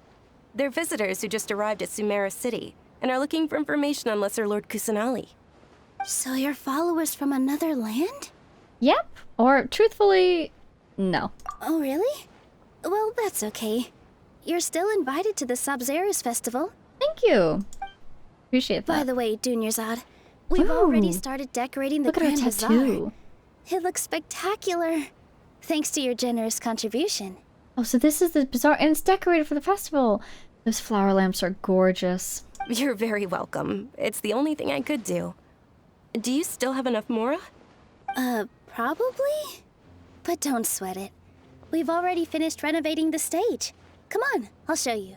They're visitors who just arrived at Sumeru City and are looking for information on Lesser Lord Kusanali. So you're followers from another land? Yep. Or, truthfully, no. Oh, really? Well, that's okay. You're still invited to the Sabzerus festival. Thank you. Appreciate that. By the way, Dunyarzad, we've Ooh. already started decorating the Look at her Grand Bazaar. tattoo. It looks spectacular. Thanks to your generous contribution. Oh, so this is the bazaar, and it's decorated for the festival. Those flower lamps are gorgeous. You're very welcome. It's the only thing I could do. Do you still have enough Mora? Probably? But don't sweat it. We've already finished renovating the stage. Come on, I'll show you.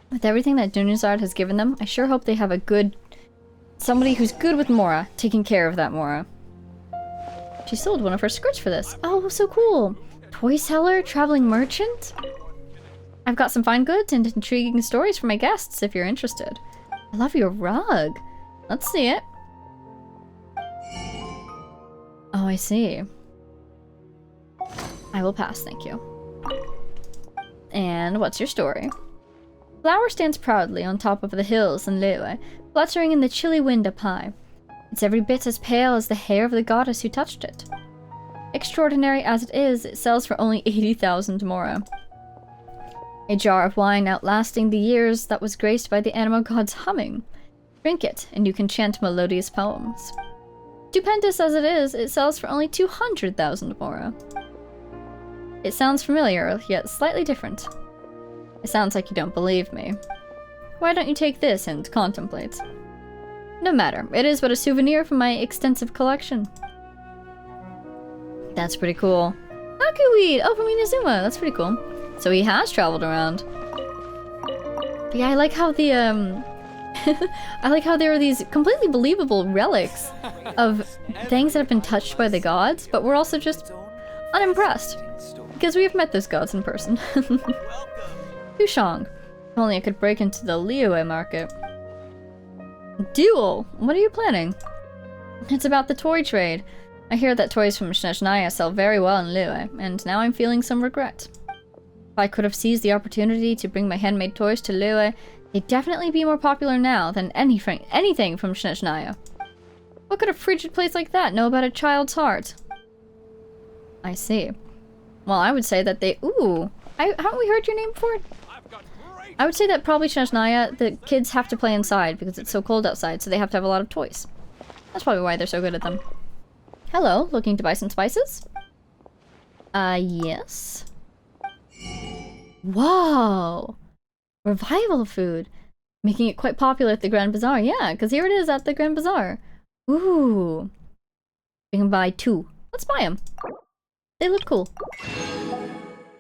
With everything that Dunyarzad has given them, I sure hope they have a good... somebody who's good with Mora, taking care of that Mora. She sold one of her skirts for this. Oh, so cool! Toy seller, traveling merchant? I've got some fine goods and intriguing stories for my guests if you're interested. I love your rug. Let's see it. Oh, I see. I will pass, thank you. And what's your story? Flower stands proudly on top of the hills in Larua, fluttering in the chilly wind up high. It's every bit as pale as the hair of the goddess who touched it. Extraordinary as it is, it sells for only 80,000 Mora. A jar of wine outlasting the years that was graced by the animal god's humming. Drink it, and you can chant melodious poems. Stupendous as it is, it sells for only 200,000 Mora. It sounds familiar, yet slightly different. It sounds like you don't believe me. Why don't you take this and contemplate? No matter, it is but a souvenir from my extensive collection. That's pretty cool. Akuweed! Oh, from Inazuma! That's pretty cool. So he has traveled around. But yeah, I like how the, I like how there are these completely believable relics of things that have been touched by the gods, but we're also just unimpressed. Because we have met those gods in person. Hushang. If only I could break into the Liyue market. Duel! What are you planning? It's about the toy trade. I hear that toys from Snezhnaya sell very well in Liyue, and now I'm feeling some regret. If I could have seized the opportunity to bring my handmade toys to Liyue, they'd definitely be more popular now than anything from Snezhnaya. What could a frigid place like that know about a child's heart? I see. Well, I would say that they... Ooh! Haven't we heard your name before? I would say that probably Snezhnaya, the kids have to play inside because it's so cold outside, so they have to have a lot of toys. That's probably why they're so good at them. Hello, looking to buy some spices? Yes. Whoa! Revival food! Making it quite popular at the Grand Bazaar. Yeah, because here it is at the Grand Bazaar. Ooh. We can buy 2. Let's buy them. They look cool.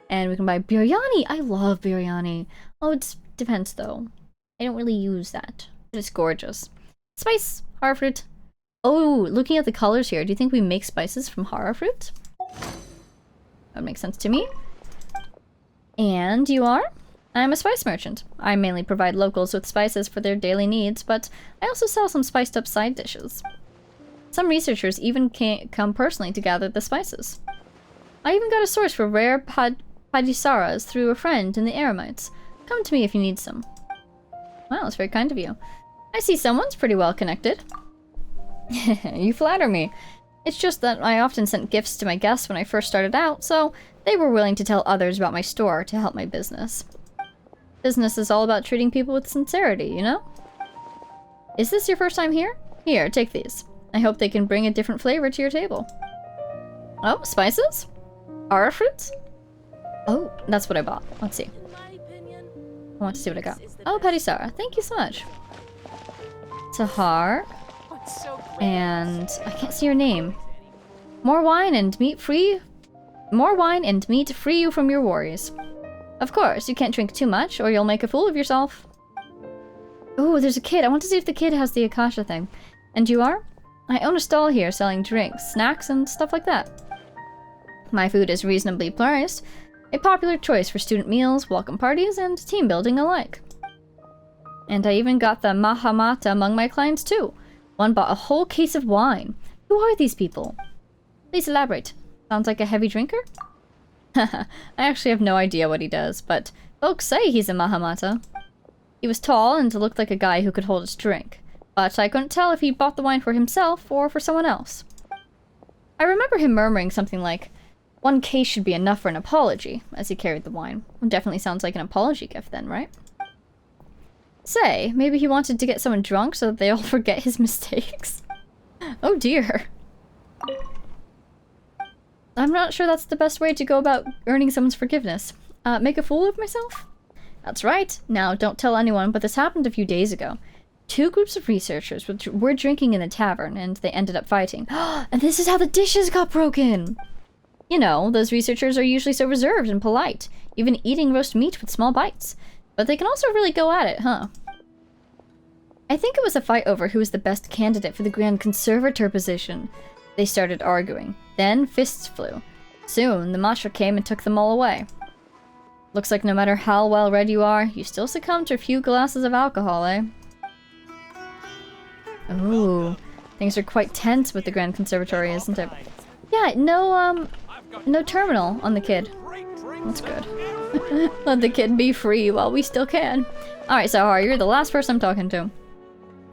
And we can buy biryani. I love biryani. Oh, it depends though. I don't really use that. It's gorgeous. Spice, horror fruit. Oh, looking at the colors here, do you think we make spices from horror fruit? That makes sense to me. And you are? I'm a spice merchant. I mainly provide locals with spices for their daily needs, but I also sell some spiced up side dishes. Some researchers even come personally to gather the spices. I even got a source for rare Padisaras through a friend in the Eremites. Come to me if you need some. Wow, that's very kind of you. I see someone's pretty well connected. You flatter me. It's just that I often sent gifts to my guests when I first started out, so they were willing to tell others about my store to help my business. Business is all about treating people with sincerity, you know? Is this your first time here? Here, take these. I hope they can bring a different flavor to your table. Oh, spices? Ara fruits? Oh, that's what I bought. Let's see. I want to see what I got. Oh, Padisara. Thank you so much. Tahar. And I can't see your name. More wine and meat free you from your worries. Of course, you can't drink too much or you'll make a fool of yourself. Oh, there's a kid. I want to see if the kid has the Akasha thing. And you are? I own a stall here selling drinks, snacks, and stuff like that. My food is reasonably priced, a popular choice for student meals, welcome parties, and team building alike. And I even got the Mahamata among my clients too. One bought a whole case of wine. Who are these people? Please elaborate. Sounds like a heavy drinker? Haha, I actually have no idea what he does, but folks say he's a Mahamata. He was tall and looked like a guy who could hold his drink, but I couldn't tell if he bought the wine for himself or for someone else. I remember him murmuring something like, 1 case should be enough for an apology, as he carried the wine. It definitely sounds like an apology gift then, right? Say, maybe he wanted to get someone drunk so that they all forget his mistakes? Oh dear. I'm not sure that's the best way to go about earning someone's forgiveness. Make a fool of myself? That's right. Now, don't tell anyone, but this happened a few days ago. 2 groups of researchers were drinking in the tavern, and they ended up fighting. And this is how the dishes got broken! You know, those researchers are usually so reserved and polite, even eating roast meat with small bites. But they can also really go at it, huh? I think it was a fight over who was the best candidate for the Grand Conservator position. They started arguing. Then fists flew. Soon, the Matra came and took them all away. Looks like no matter how well read you are, you still succumb to a few glasses of alcohol, eh? Ooh, things are quite tense with the Grand Conservatory, isn't it? Yeah, no terminal on the kid. That's good. Let the kid be free while we still can. Alright, Sahar, you're the last person I'm talking to.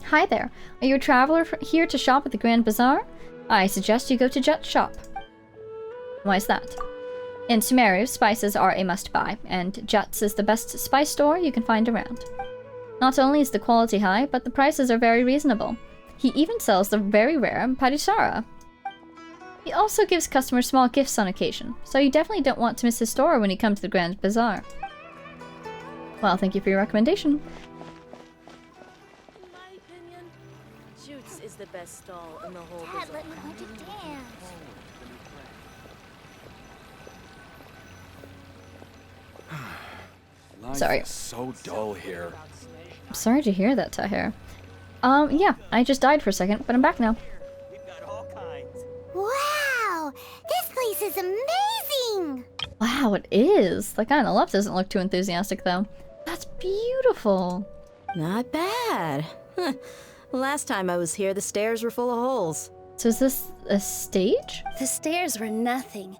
Hi there. Are you a traveler here to shop at the Grand Bazaar? I suggest you go to Jet's shop. Why is that? In Sumeru, spices are a must-buy, and Jet's is the best spice store you can find around. Not only is the quality high, but the prices are very reasonable. He even sells the very rare Parisara. He also gives customers small gifts on occasion, so you definitely don't want to miss his store when you come to the Grand Bazaar. Well, thank you for your recommendation. In my opinion, Shoots is the best stall in the whole Dad, bazaar. let me hold your dance. Sorry. So dull here. I'm sorry to hear that, Tahir. Yeah, I just died for a second, but I'm back now. Wow! This place is amazing! Wow, it is! The guy on the left doesn't look too enthusiastic, though. That's beautiful! Not bad. Huh. Last time I was here, the stairs were full of holes. So is this a stage? The stairs were nothing.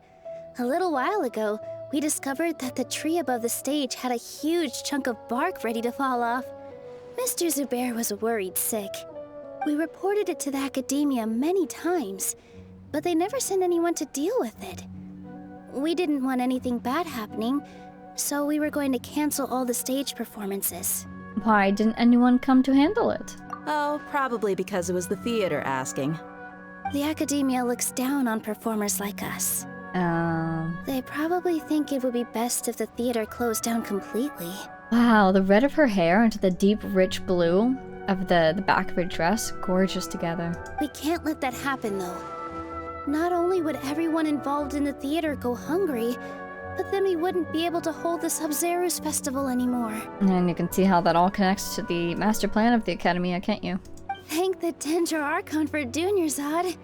A little while ago, we discovered that the tree above the stage had a huge chunk of bark ready to fall off. Mr. Zubair was worried sick. We reported it to the academia many times, but they never sent anyone to deal with it. We didn't want anything bad happening, so we were going to cancel all the stage performances. Why didn't anyone come to handle it? Oh, probably because it was the theater asking. The academia looks down on performers like us. They probably think it would be best if the theater closed down completely. Wow, the red of her hair into the deep, rich blue of the back of her dress, gorgeous together. We can't let that happen, though. Not only would everyone involved in the theater go hungry, but then we wouldn't be able to hold the Sub-Zero's festival anymore. And you can see how that all connects to the master plan of the Academia, can't you? Thank the Dendro Archon for Dunyarzad.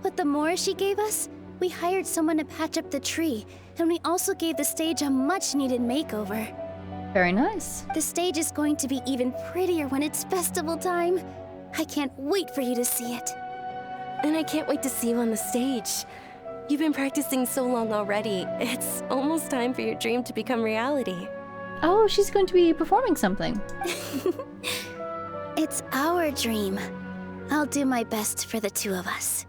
With the more she gave us, we hired someone to patch up the tree, and we also gave the stage a much-needed makeover. Very nice. The stage is going to be even prettier when it's festival time. I can't wait for you to see it. And I can't wait to see you on the stage. You've been practicing so long already. It's almost time for your dream to become reality. Oh, she's going to be performing something. It's our dream. I'll do my best for the two of us.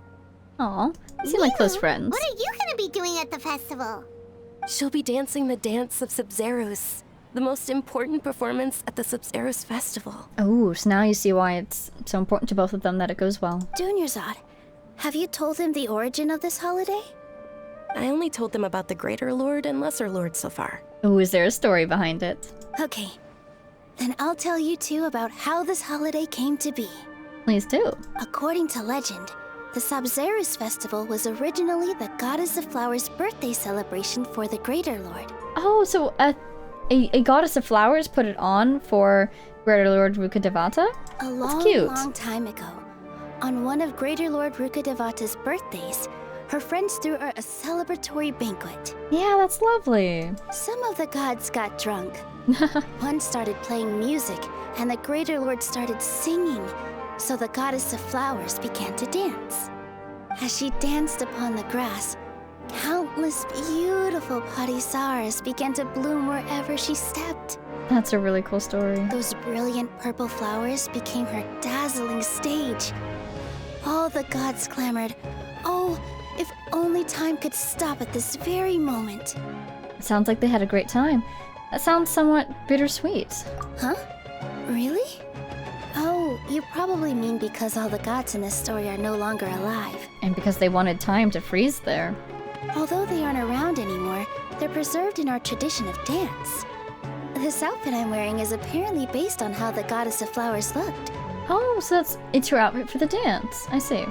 Aw, you seem like close friends. What are you gonna be doing at the festival? She'll be dancing the dance of Sub-Zeros, the most important performance at the Sub-Zeros festival. Oh, so now you see why it's so important to both of them that it goes well. Dunyarzad, have you told him the origin of this holiday? I only told them about the Greater Lord and Lesser Lord so far. Oh, is there a story behind it? Okay, then I'll tell you two about how this holiday came to be. Please do. According to legend, the Sub-Zeros festival was originally the Goddess of Flowers' birthday celebration for the Greater Lord. Oh, so a Goddess of Flowers put it on for Greater Lord Rukkhadevata? A long time ago, on one of Greater Lord Rukkhadevata's birthdays, her friends threw her a celebratory banquet. Yeah, that's lovely. Some of the gods got drunk. One started playing music, and the Greater Lord started singing, so the Goddess of Flowers began to dance. As she danced upon the grass, countless beautiful parisaras began to bloom wherever she stepped. That's a really cool story. Those brilliant purple flowers became her dazzling stage. All the gods clamored, "Oh, if only time could stop at this very moment." It sounds like they had a great time. That sounds somewhat bittersweet. Huh? Really? Oh, you probably mean because all the gods in this story are no longer alive. And because they wanted time to freeze there. Although they aren't around anymore, they're preserved in our tradition of dance. This outfit I'm wearing is apparently based on how the goddess of flowers looked. Oh, so it's her outfit for the dance. I see.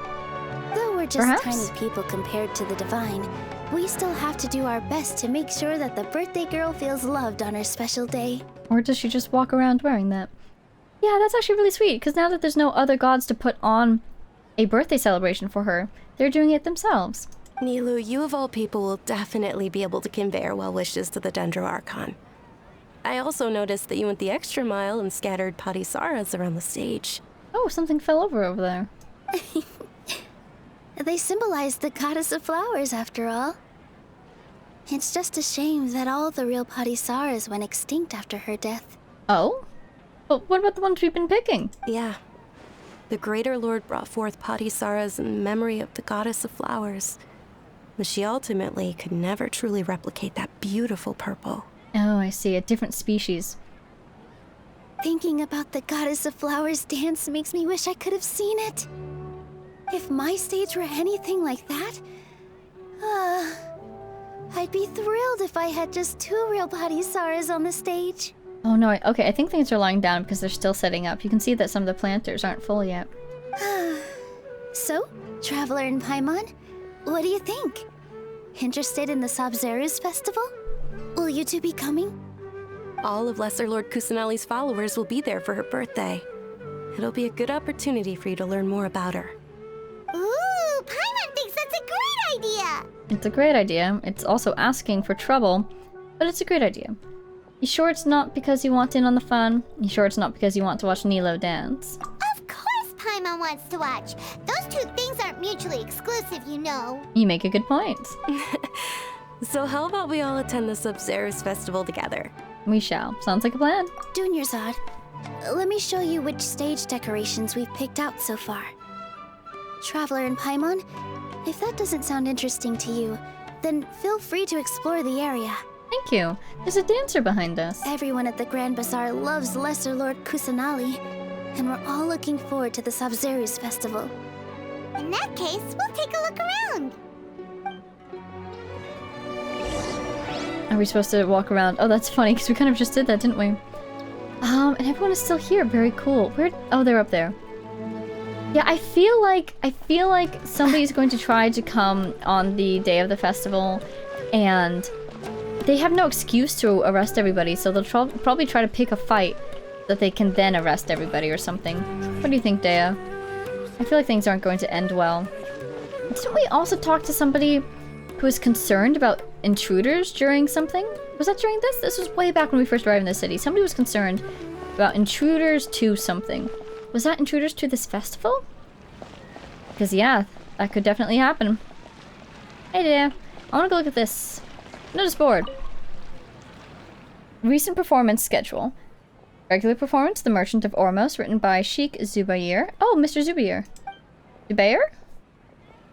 Though we're just Perhaps? tiny people compared to the divine, we still have to do our best to make sure that the birthday girl feels loved on her special day. Or does she just walk around wearing that? Yeah, that's actually really sweet, because now that there's no other gods to put on a birthday celebration for her, they're doing it themselves. Nilou, you of all people will definitely be able to convey our well wishes to the Dendro Archon. I also noticed that you went the extra mile and scattered Patisaras around the stage. Oh, something fell over there. They symbolize the goddess of flowers, after all. It's just a shame that all the real Patisaras went extinct after her death. Oh? But what about the ones we've been picking? Yeah. The Greater Lord brought forth Patisaras in memory of the goddess of flowers, but she ultimately could never truly replicate that beautiful purple. Oh, I see. A different species. Thinking about the goddess of flowers dance makes me wish I could have seen it. If my stage were anything like that, I'd be thrilled if I had just 2 real Patisaras on the stage. Oh no, okay, I think things are lying down because they're still setting up. You can see that some of the planters aren't full yet. So, Traveler and Paimon, what do you think? Interested in the Sabzeruz festival? Will you two be coming? All of Lesser Lord Kusanali's followers will be there for her birthday. It'll be a good opportunity for you to learn more about her. Ooh, Paimon thinks that's a great idea! It's a great idea. It's also asking for trouble, but it's a great idea. You sure it's not because you want in on the fun? You sure it's not because you want to watch Nilo dance? Of course Paimon wants to watch. Those 2 things aren't mutually exclusive, you know. You make a good point. So how about we all attend the Sabzeruz festival together? We shall. Sounds like a plan. Dunyarzad, let me show you which stage decorations we've picked out so far. Traveler and Paimon, if that doesn't sound interesting to you, then feel free to explore the area. Thank you. There's a dancer behind us. Everyone at the Grand Bazaar loves Lesser Lord Kusanali, and we're all looking forward to the Sabzeruz festival. In that case, we'll take a look around. Are we supposed to walk around? Oh, that's funny, because we kind of just did that, didn't we? And everyone is still here. Very cool. Where? Oh, they're up there. Yeah, I feel like somebody's going to try to come on the day of the festival, and they have no excuse to arrest everybody, so they'll probably try to pick a fight that they can then arrest everybody or something. What do you think, Dehya? I feel like things aren't going to end well. Didn't we also talk to somebody who was concerned about intruders during something? Was that during this? This was way back when we first arrived in the city. Somebody was concerned about intruders to something. Was that intruders to this festival? Because yeah, that could definitely happen. Hey Dehya, I want to go look at this. Notice board. Recent performance schedule. Regular performance, The Merchant of Ormos, written by Sheikh Zubair. Oh, Mr. Zubair. Zubair?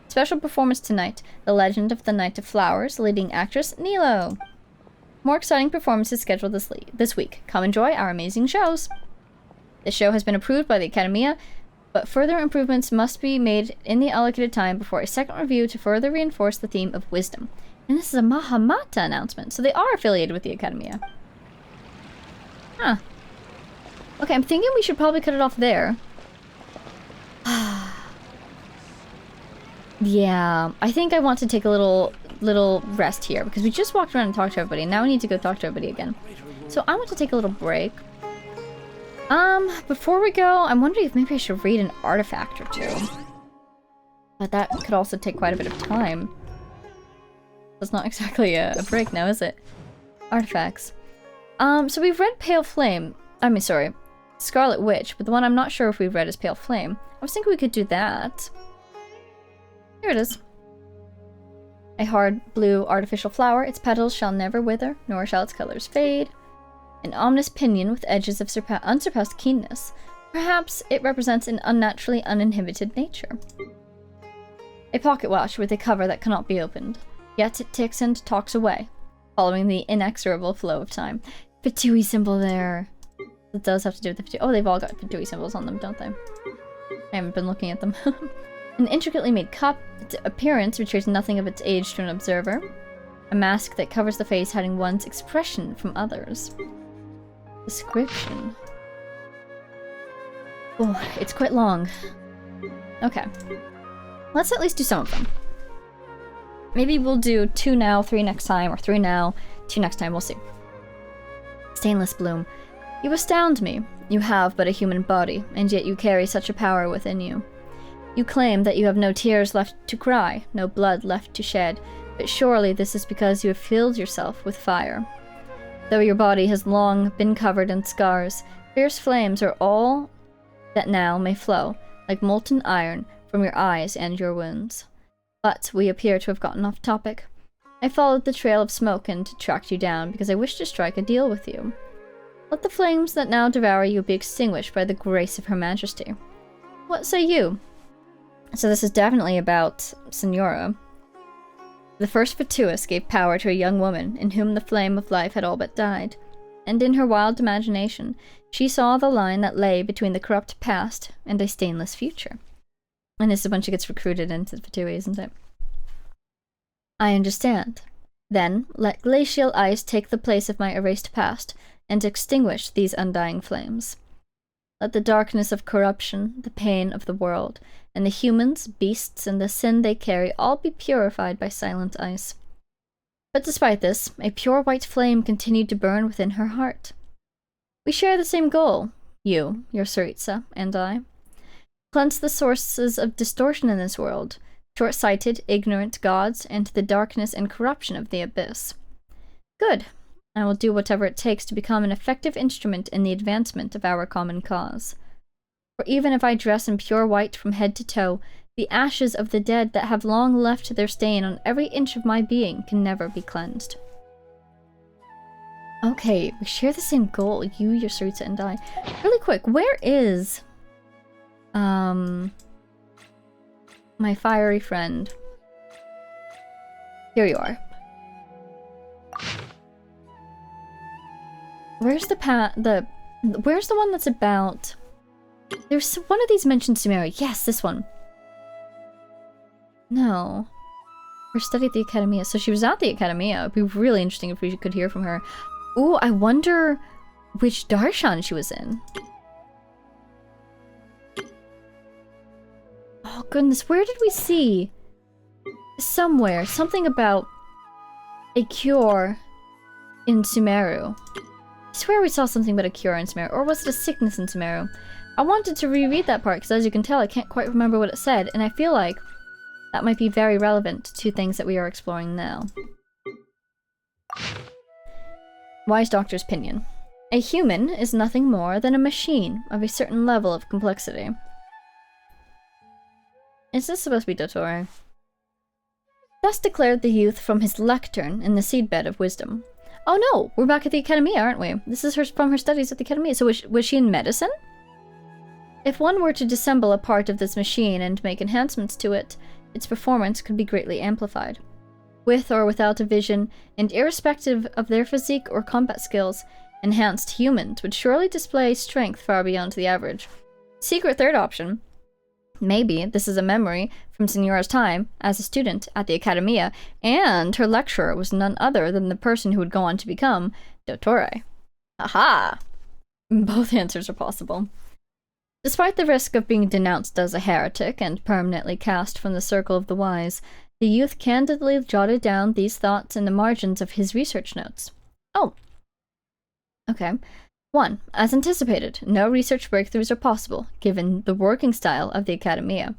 Special performance tonight. The Legend of the Knight of Flowers, leading actress Nilo. More exciting performances scheduled this week. Come enjoy our amazing shows. The show has been approved by the Academia, but further improvements must be made in the allocated time before a second review to further reinforce the theme of wisdom. And this is a Mahamata announcement, so they are affiliated with the Academia. Huh. Okay, I'm thinking we should probably cut it off there. Yeah, I think I want to take a little rest here, because we just walked around and talked to everybody, and now we need to go talk to everybody again. So I want to take a little break. Before we go, I'm wondering if maybe I should read an artifact or 2. But that could also take quite a bit of time. That's not exactly a break now, is it? Artifacts. So we've read Pale Flame. I mean, sorry. Scarlet Witch, but the one I'm not sure if we've read is Pale Flame. I was thinking we could do that. Here it is. A hard blue artificial flower. Its petals shall never wither, nor shall its colors fade. An ominous pinion with edges of unsurpassed keenness. Perhaps it represents an unnaturally uninhibited nature. A pocket watch with a cover that cannot be opened. Yet it ticks and talks away, following the inexorable flow of time. Fatui symbol there. It does have to do with the Fatui. Oh, they've all got Fatui symbols on them, don't they? I haven't been looking at them. An intricately made cup, its appearance betrays nothing of its age to an observer. A mask that covers the face hiding one's expression from others. Description. Oh, it's quite long. Okay. Let's at least do some of them. Maybe we'll do 2 now, 3 next time, or 3 now, 2 next time, we'll see. Stainless bloom. You astound me. You have but a human body, and yet you carry such a power within you. You claim that you have no tears left to cry, no blood left to shed, but surely this is because you have filled yourself with fire. Though your body has long been covered in scars, fierce flames are all that now may flow, like molten iron, from your eyes and your wounds. But we appear to have gotten off topic. I followed the trail of smoke and tracked you down because I wish to strike a deal with you. Let the flames that now devour you be extinguished by the grace of Her Majesty. What say you? So this is definitely about Senora. The first Fatuus gave power to a young woman in whom the flame of life had all but died, and in her wild imagination she saw the line that lay between the corrupt past and a stainless future. And this is when she gets recruited into the Fatui, isn't it? I understand. Then let glacial ice take the place of my erased past and extinguish these undying flames. Let the darkness of corruption, the pain of the world, and the humans, beasts, and the sin they carry all be purified by silent ice. But despite this, a pure white flame continued to burn within her heart. We share the same goal, you, your Tsaritsa, and I. Cleanse the sources of distortion in this world, short-sighted, ignorant gods, and the darkness and corruption of the abyss. Good. I will do whatever it takes to become an effective instrument in the advancement of our common cause. For even if I dress in pure white from head to toe, the ashes of the dead that have long left their stain on every inch of my being can never be cleansed. Okay, we share the same goal, you, your Tsaritsa, and I. Really quick, where is... my fiery friend? Here you are. Where's the where's the one that's about... There's one of these mentioned Sumeru. Yes, this one. No. Her study at the Academia. So she was at the Academia. It'd be really interesting if we could hear from her. Ooh, I wonder which darshan she was in. Oh goodness, where did we see? Somewhere. Something about a cure in Sumeru. I swear we saw something about a cure in Sumeru. Or was it a sickness in Sumeru? I wanted to reread that part because, as you can tell, I can't quite remember what it said, and I feel like that might be very relevant to things that we are exploring now. Wise Doctor's Opinion. A human is nothing more than a machine of a certain level of complexity. Is this supposed to be Dottore? Thus declared the youth from his lectern in the seedbed of wisdom. Oh no, we're back at the Academia, aren't we? This is from her studies at the Academia. So was she in medicine? If one were to disassemble a part of this machine and make enhancements to it, its performance could be greatly amplified. With or without a vision, and irrespective of their physique or combat skills, enhanced humans would surely display strength far beyond the average. Secret third option. Maybe this is a memory from Senora's time as a student at the Academia, and her lecturer was none other than the person who would go on to become Dottore. Aha! Both answers are possible. Despite the risk of being denounced as a heretic and permanently cast from the circle of the wise, the youth candidly jotted down these thoughts in the margins of his research notes. Oh. Okay. 1. As anticipated, no research breakthroughs are possible, given the working style of the Academia.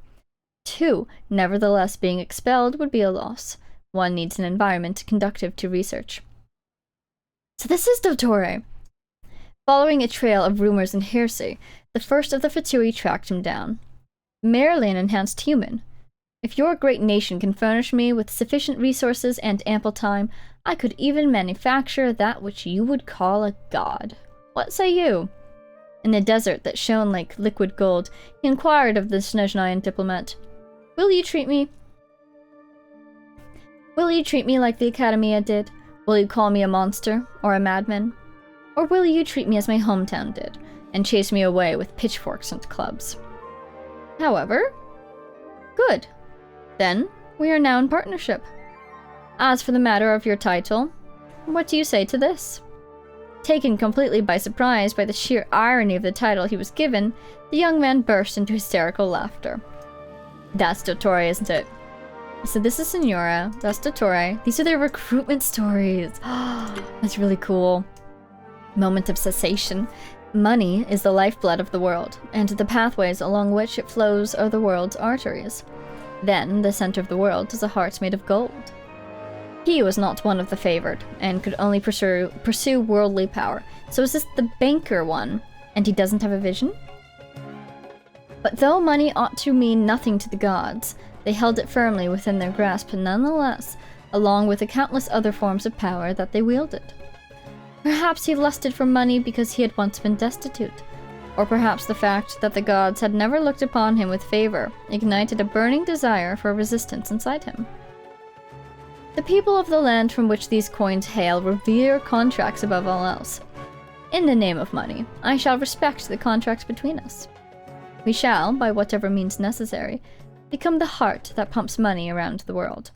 2. Nevertheless, being expelled would be a loss. One needs an environment conducive to research. So this is Dottore. Following a trail of rumors and hearsay, the first of the Fatui tracked him down. Merely an enhanced human. If your great nation can furnish me with sufficient resources and ample time, I could even manufacture that which you would call a god. What say you? In the desert that shone like liquid gold, he inquired of the Snezhnayan diplomat, Will you treat me like the Academia did? Will you call me a monster or a madman? Or will you treat me as my hometown did, and chase me away with pitchforks and clubs? However, Good. Then, we are now in partnership. As for the matter of your title, what do you say to this? Taken completely by surprise by the sheer irony of the title he was given, the young man burst into hysterical laughter. That's Dottore, isn't it? So this is Signora, that's Dottore. These are their recruitment stories. That's really cool. Moment of cessation. Money is the lifeblood of the world, and the pathways along which it flows are the world's arteries. Then, the center of the world is a heart made of gold. He was not one of the favored, and could only pursue worldly power. So is this the banker one, and he doesn't have a vision? But though money ought to mean nothing to the gods, they held it firmly within their grasp nonetheless, along with the countless other forms of power that they wielded. Perhaps he lusted for money because he had once been destitute, or perhaps the fact that the gods had never looked upon him with favor ignited a burning desire for resistance inside him. The people of the land from which these coins hail revere contracts above all else. In the name of money, I shall respect the contracts between us. We shall, by whatever means necessary, become the heart that pumps money around the world.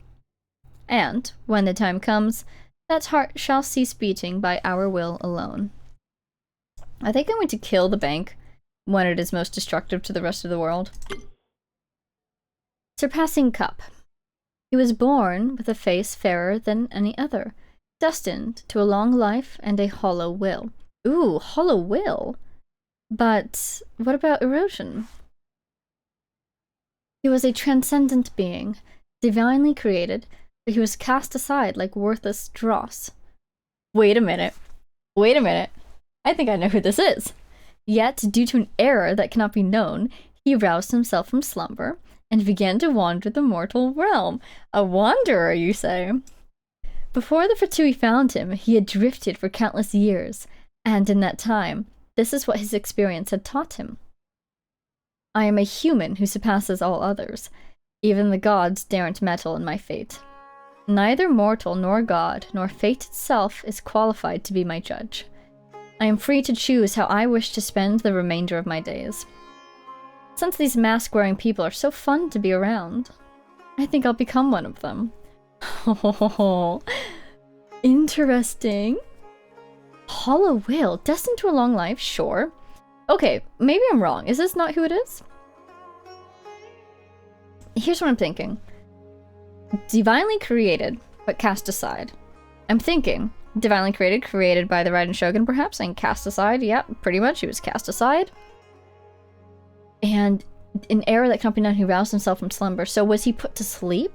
And, when the time comes, that heart shall cease beating by our will alone. I think I'm going to kill the bank when it is most destructive to the rest of the world. Surpassing Cup. He was born with a face fairer than any other, destined to a long life and a hollow will. Ooh, hollow will? But what about erosion? He was a transcendent being, divinely created, but he was cast aside like worthless dross. Wait a minute. Wait a minute. I think I know who this is. Yet, due to an error that cannot be known, he roused himself from slumber and began to wander the mortal realm. A wanderer, you say? Before the Fatui found him, he had drifted for countless years, and in that time, this is what his experience had taught him. I am a human who surpasses all others. Even the gods daren't meddle in my fate. Neither mortal nor god, nor fate itself is qualified to be my judge. I am free to choose how I wish to spend the remainder of my days. Since these mask-wearing people are so fun to be around, I think I'll become one of them. Oh, interesting. Hollow Will, destined to a long life, sure. Okay, maybe I'm wrong. Is this not who it is? Here's what I'm thinking. Divinely created, but cast aside. I'm thinking, divinely created, created by the Raiden Shogun perhaps, and cast aside, yeah, pretty much, he was cast aside. And an error that cannot be known, he roused himself from slumber. So was he put to sleep?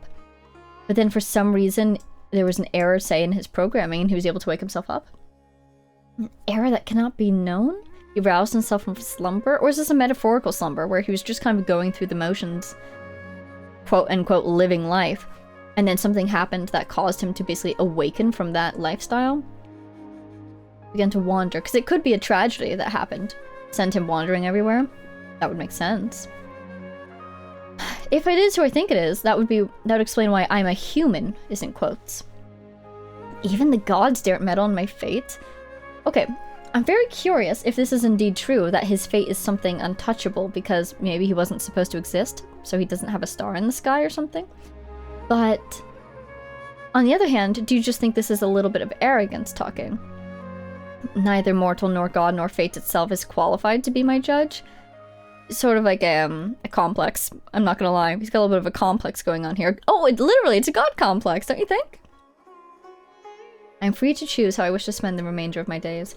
But then for some reason, there was an error, say, in his programming, and he was able to wake himself up? An error that cannot be known? He roused himself from slumber? Or is this a metaphorical slumber, where he was just kind of going through the motions, quote-unquote, living life, and then something happened that caused him to basically awaken from that lifestyle? Began to wander, because it could be a tragedy that happened. Sent him wandering everywhere. That would make sense. If it is who I think it is, that would explain why I'm a human, is in quotes. Even the gods daren't meddle in my fate? Okay, I'm very curious if this is indeed true, that his fate is something untouchable because maybe he wasn't supposed to exist, so he doesn't have a star in the sky or something. But, on the other hand, do you just think this is a little bit of arrogance talking? Neither mortal nor god nor fate itself is qualified to be my judge? Sort of like a complex. I'm not gonna lie, he's got a little bit of a complex going on here. Oh, it's a god complex, don't you think? I'm free to choose how I wish to spend the remainder of my days.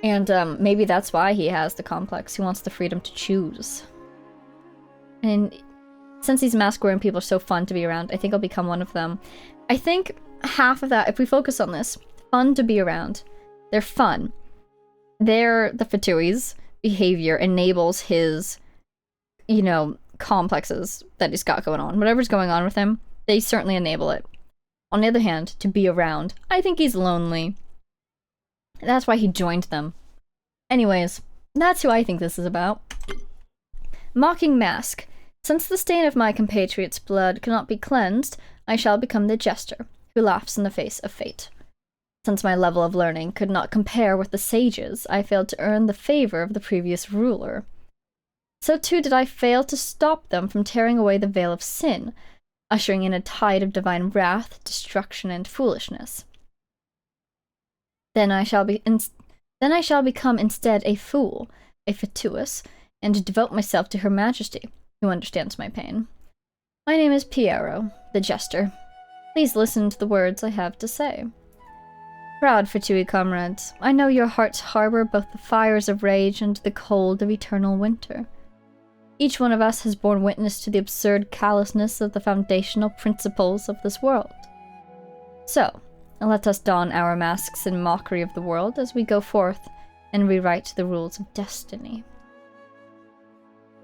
And maybe that's why he has the complex. He wants the freedom to choose. And since these mask-wearing people are so fun to be around, I think I'll become one of them. I think half of that, if we focus on this, fun to be around. They're fun. The Fatui's behavior enables his, you know, complexes that he's got going on. Whatever's going on with him, they certainly enable it. On the other hand, to be around, I think he's lonely. That's why he joined them. Anyways, that's who I think this is about. Mocking Mask. Since the stain of my compatriot's blood cannot be cleansed, I shall become the jester, who laughs in the face of fate. Since my level of learning could not compare with the sage's, I failed to earn the favor of the previous ruler. so too did I fail to stop them from tearing away the veil of sin, ushering in a tide of divine wrath, destruction, and foolishness. Then I shall become instead a fool, a fatuous, and devote myself to Her Majesty, who understands my pain. My name is Piero, the Jester. Please listen to the words I have to say. Proud Fatui comrades, I know your hearts harbor both the fires of rage and the cold of eternal winter. Each one of us has borne witness to the absurd callousness of the foundational principles of this world. So, let us don our masks in mockery of the world as we go forth and rewrite the rules of destiny.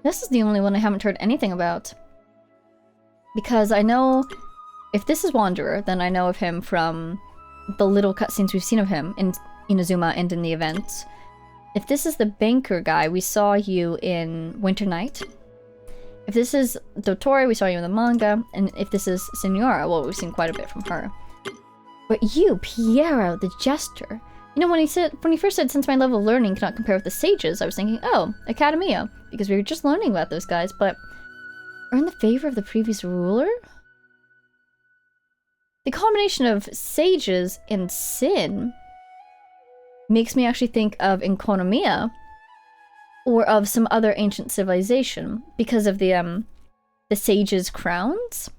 This is the only one I haven't heard anything about. Because I know, if this is Wanderer, then I know of him from the little cutscenes we've seen of him in Inazuma and in the events. If this is the banker guy, we saw you in Winter Night. If this is Dottore, we saw you in the manga. And if this is Signora, well, we've seen quite a bit from her. But you, Piero, the Jester. You know, when he first said, since my level of learning cannot compare with the sages, I was thinking, oh, Academia. Because we were just learning about those guys, but earn the favor of the previous ruler? The combination of sages and sin makes me actually think of Enconomia or of some other ancient civilization because of the sages' crowns,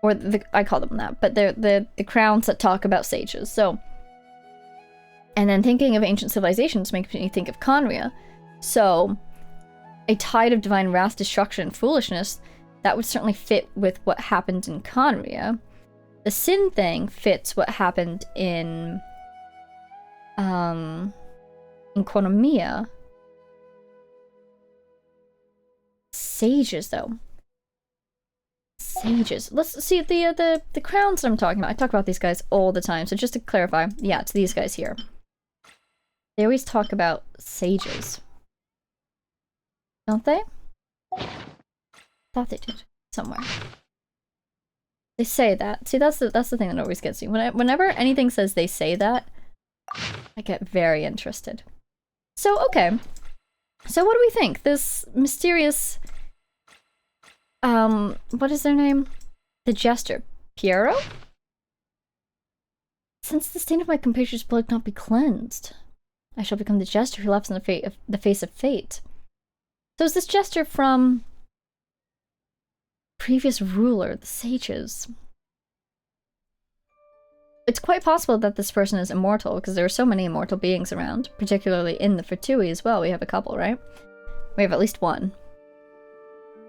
or I call them that, but they're the crowns that talk about sages. So, and then thinking of ancient civilizations makes me think of Conria. So, a tide of divine wrath, destruction, and foolishness, that would certainly fit with what happened in Conria. The sin thing fits what happened in Enconomia. Sages, though. Sages. Let's see the crowns that I'm talking about. I talk about these guys all the time, so just to clarify, yeah, it's these guys here. They always talk about sages. Don't they? Thought they did. Somewhere. They say that. See, that's the thing that always gets me. Whenever anything says they say that, I get very interested. So, okay. So what do we think? This mysterious... what is their name? The Jester. Piero? Since the stain of my compatriots' blood cannot be cleansed, I shall become the Jester who laughs in the face of fate. So is this Jester from... previous ruler, the sages? It's quite possible that this person is immortal, because there are so many immortal beings around, particularly in the Fatui as well. We have a couple, right? We have at least one.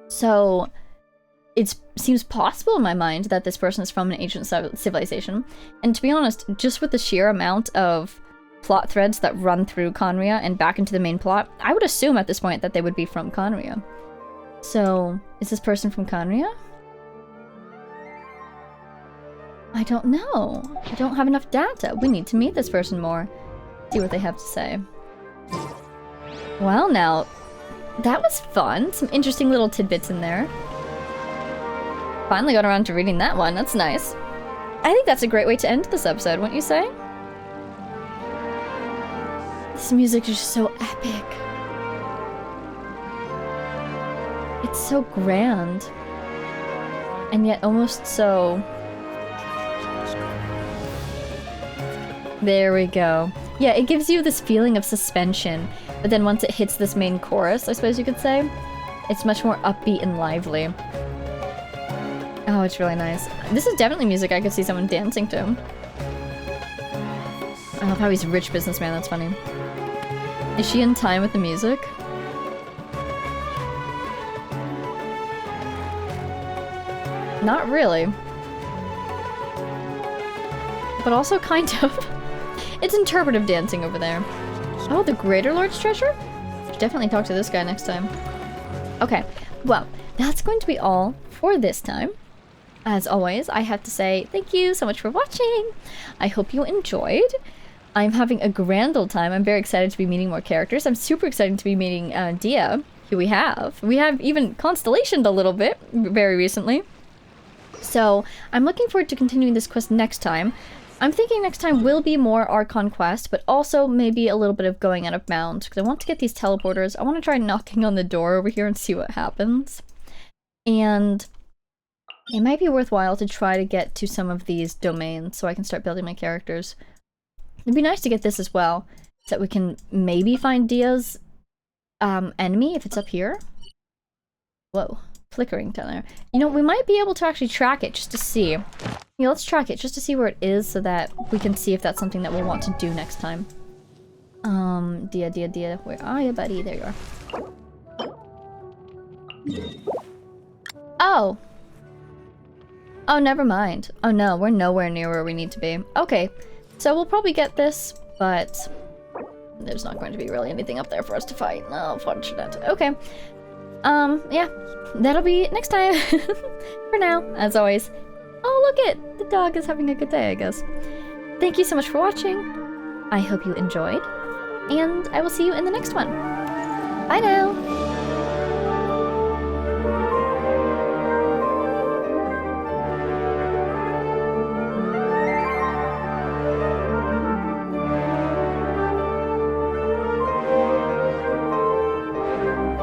So, it seems possible in my mind that this person is from an ancient civilization. And to be honest, just with the sheer amount of plot threads that run through Conria and back into the main plot, I would assume at this point that they would be from Conria. So, is this person from Conria? I don't know. I don't have enough data. We need to meet this person more. See what they have to say. Well, now, that was fun. Some interesting little tidbits in there. Finally got around to reading that one. That's nice. I think that's a great way to end this episode, wouldn't you say? This music is just so epic. It's so grand. And yet almost so... There we go. Yeah, it gives you this feeling of suspension, but then once it hits this main chorus, I suppose you could say, it's much more upbeat and lively. Oh, it's really nice. This is definitely music I could see someone dancing to. I love how he's a rich businessman, that's funny. Is she in time with the music? Not really. But also kind of. It's interpretive dancing over there. Oh, the Greater Lord's treasure? Should definitely talk to this guy next time. Okay, well, that's going to be all for this time. As always, I have to say thank you so much for watching. I hope you enjoyed. I'm having a grand old time. I'm very excited to be meeting more characters. I'm super excited to be meeting Dehya, who we have. We have even constellationed a little bit very recently. So I'm looking forward to continuing this quest next time. I'm thinking next time will be more Archon Quest, but also maybe a little bit of going out of bounds, because I want to get these teleporters. I want to try knocking on the door over here and see what happens. And it might be worthwhile to try to get to some of these domains so I can start building my characters. It'd be nice to get this as well, so that we can maybe find Dehya's enemy if it's up here. Whoa, flickering down there. You know, we might be able to actually track it just to see. Yeah, let's track it just to see where it is so that we can see if that's something that we'll want to do next time. Dehya, where are you, buddy? There you are. Oh! Oh, never mind. Oh no, we're nowhere near where we need to be. Okay, so we'll probably get this, but there's not going to be really anything up there for us to fight. No, unfortunate. Okay. Yeah, that'll be next time. For now, as always. Oh, look it! The dog is having a good day, I guess. Thank you so much for watching. I hope you enjoyed, and I will see you in the next one. Bye now!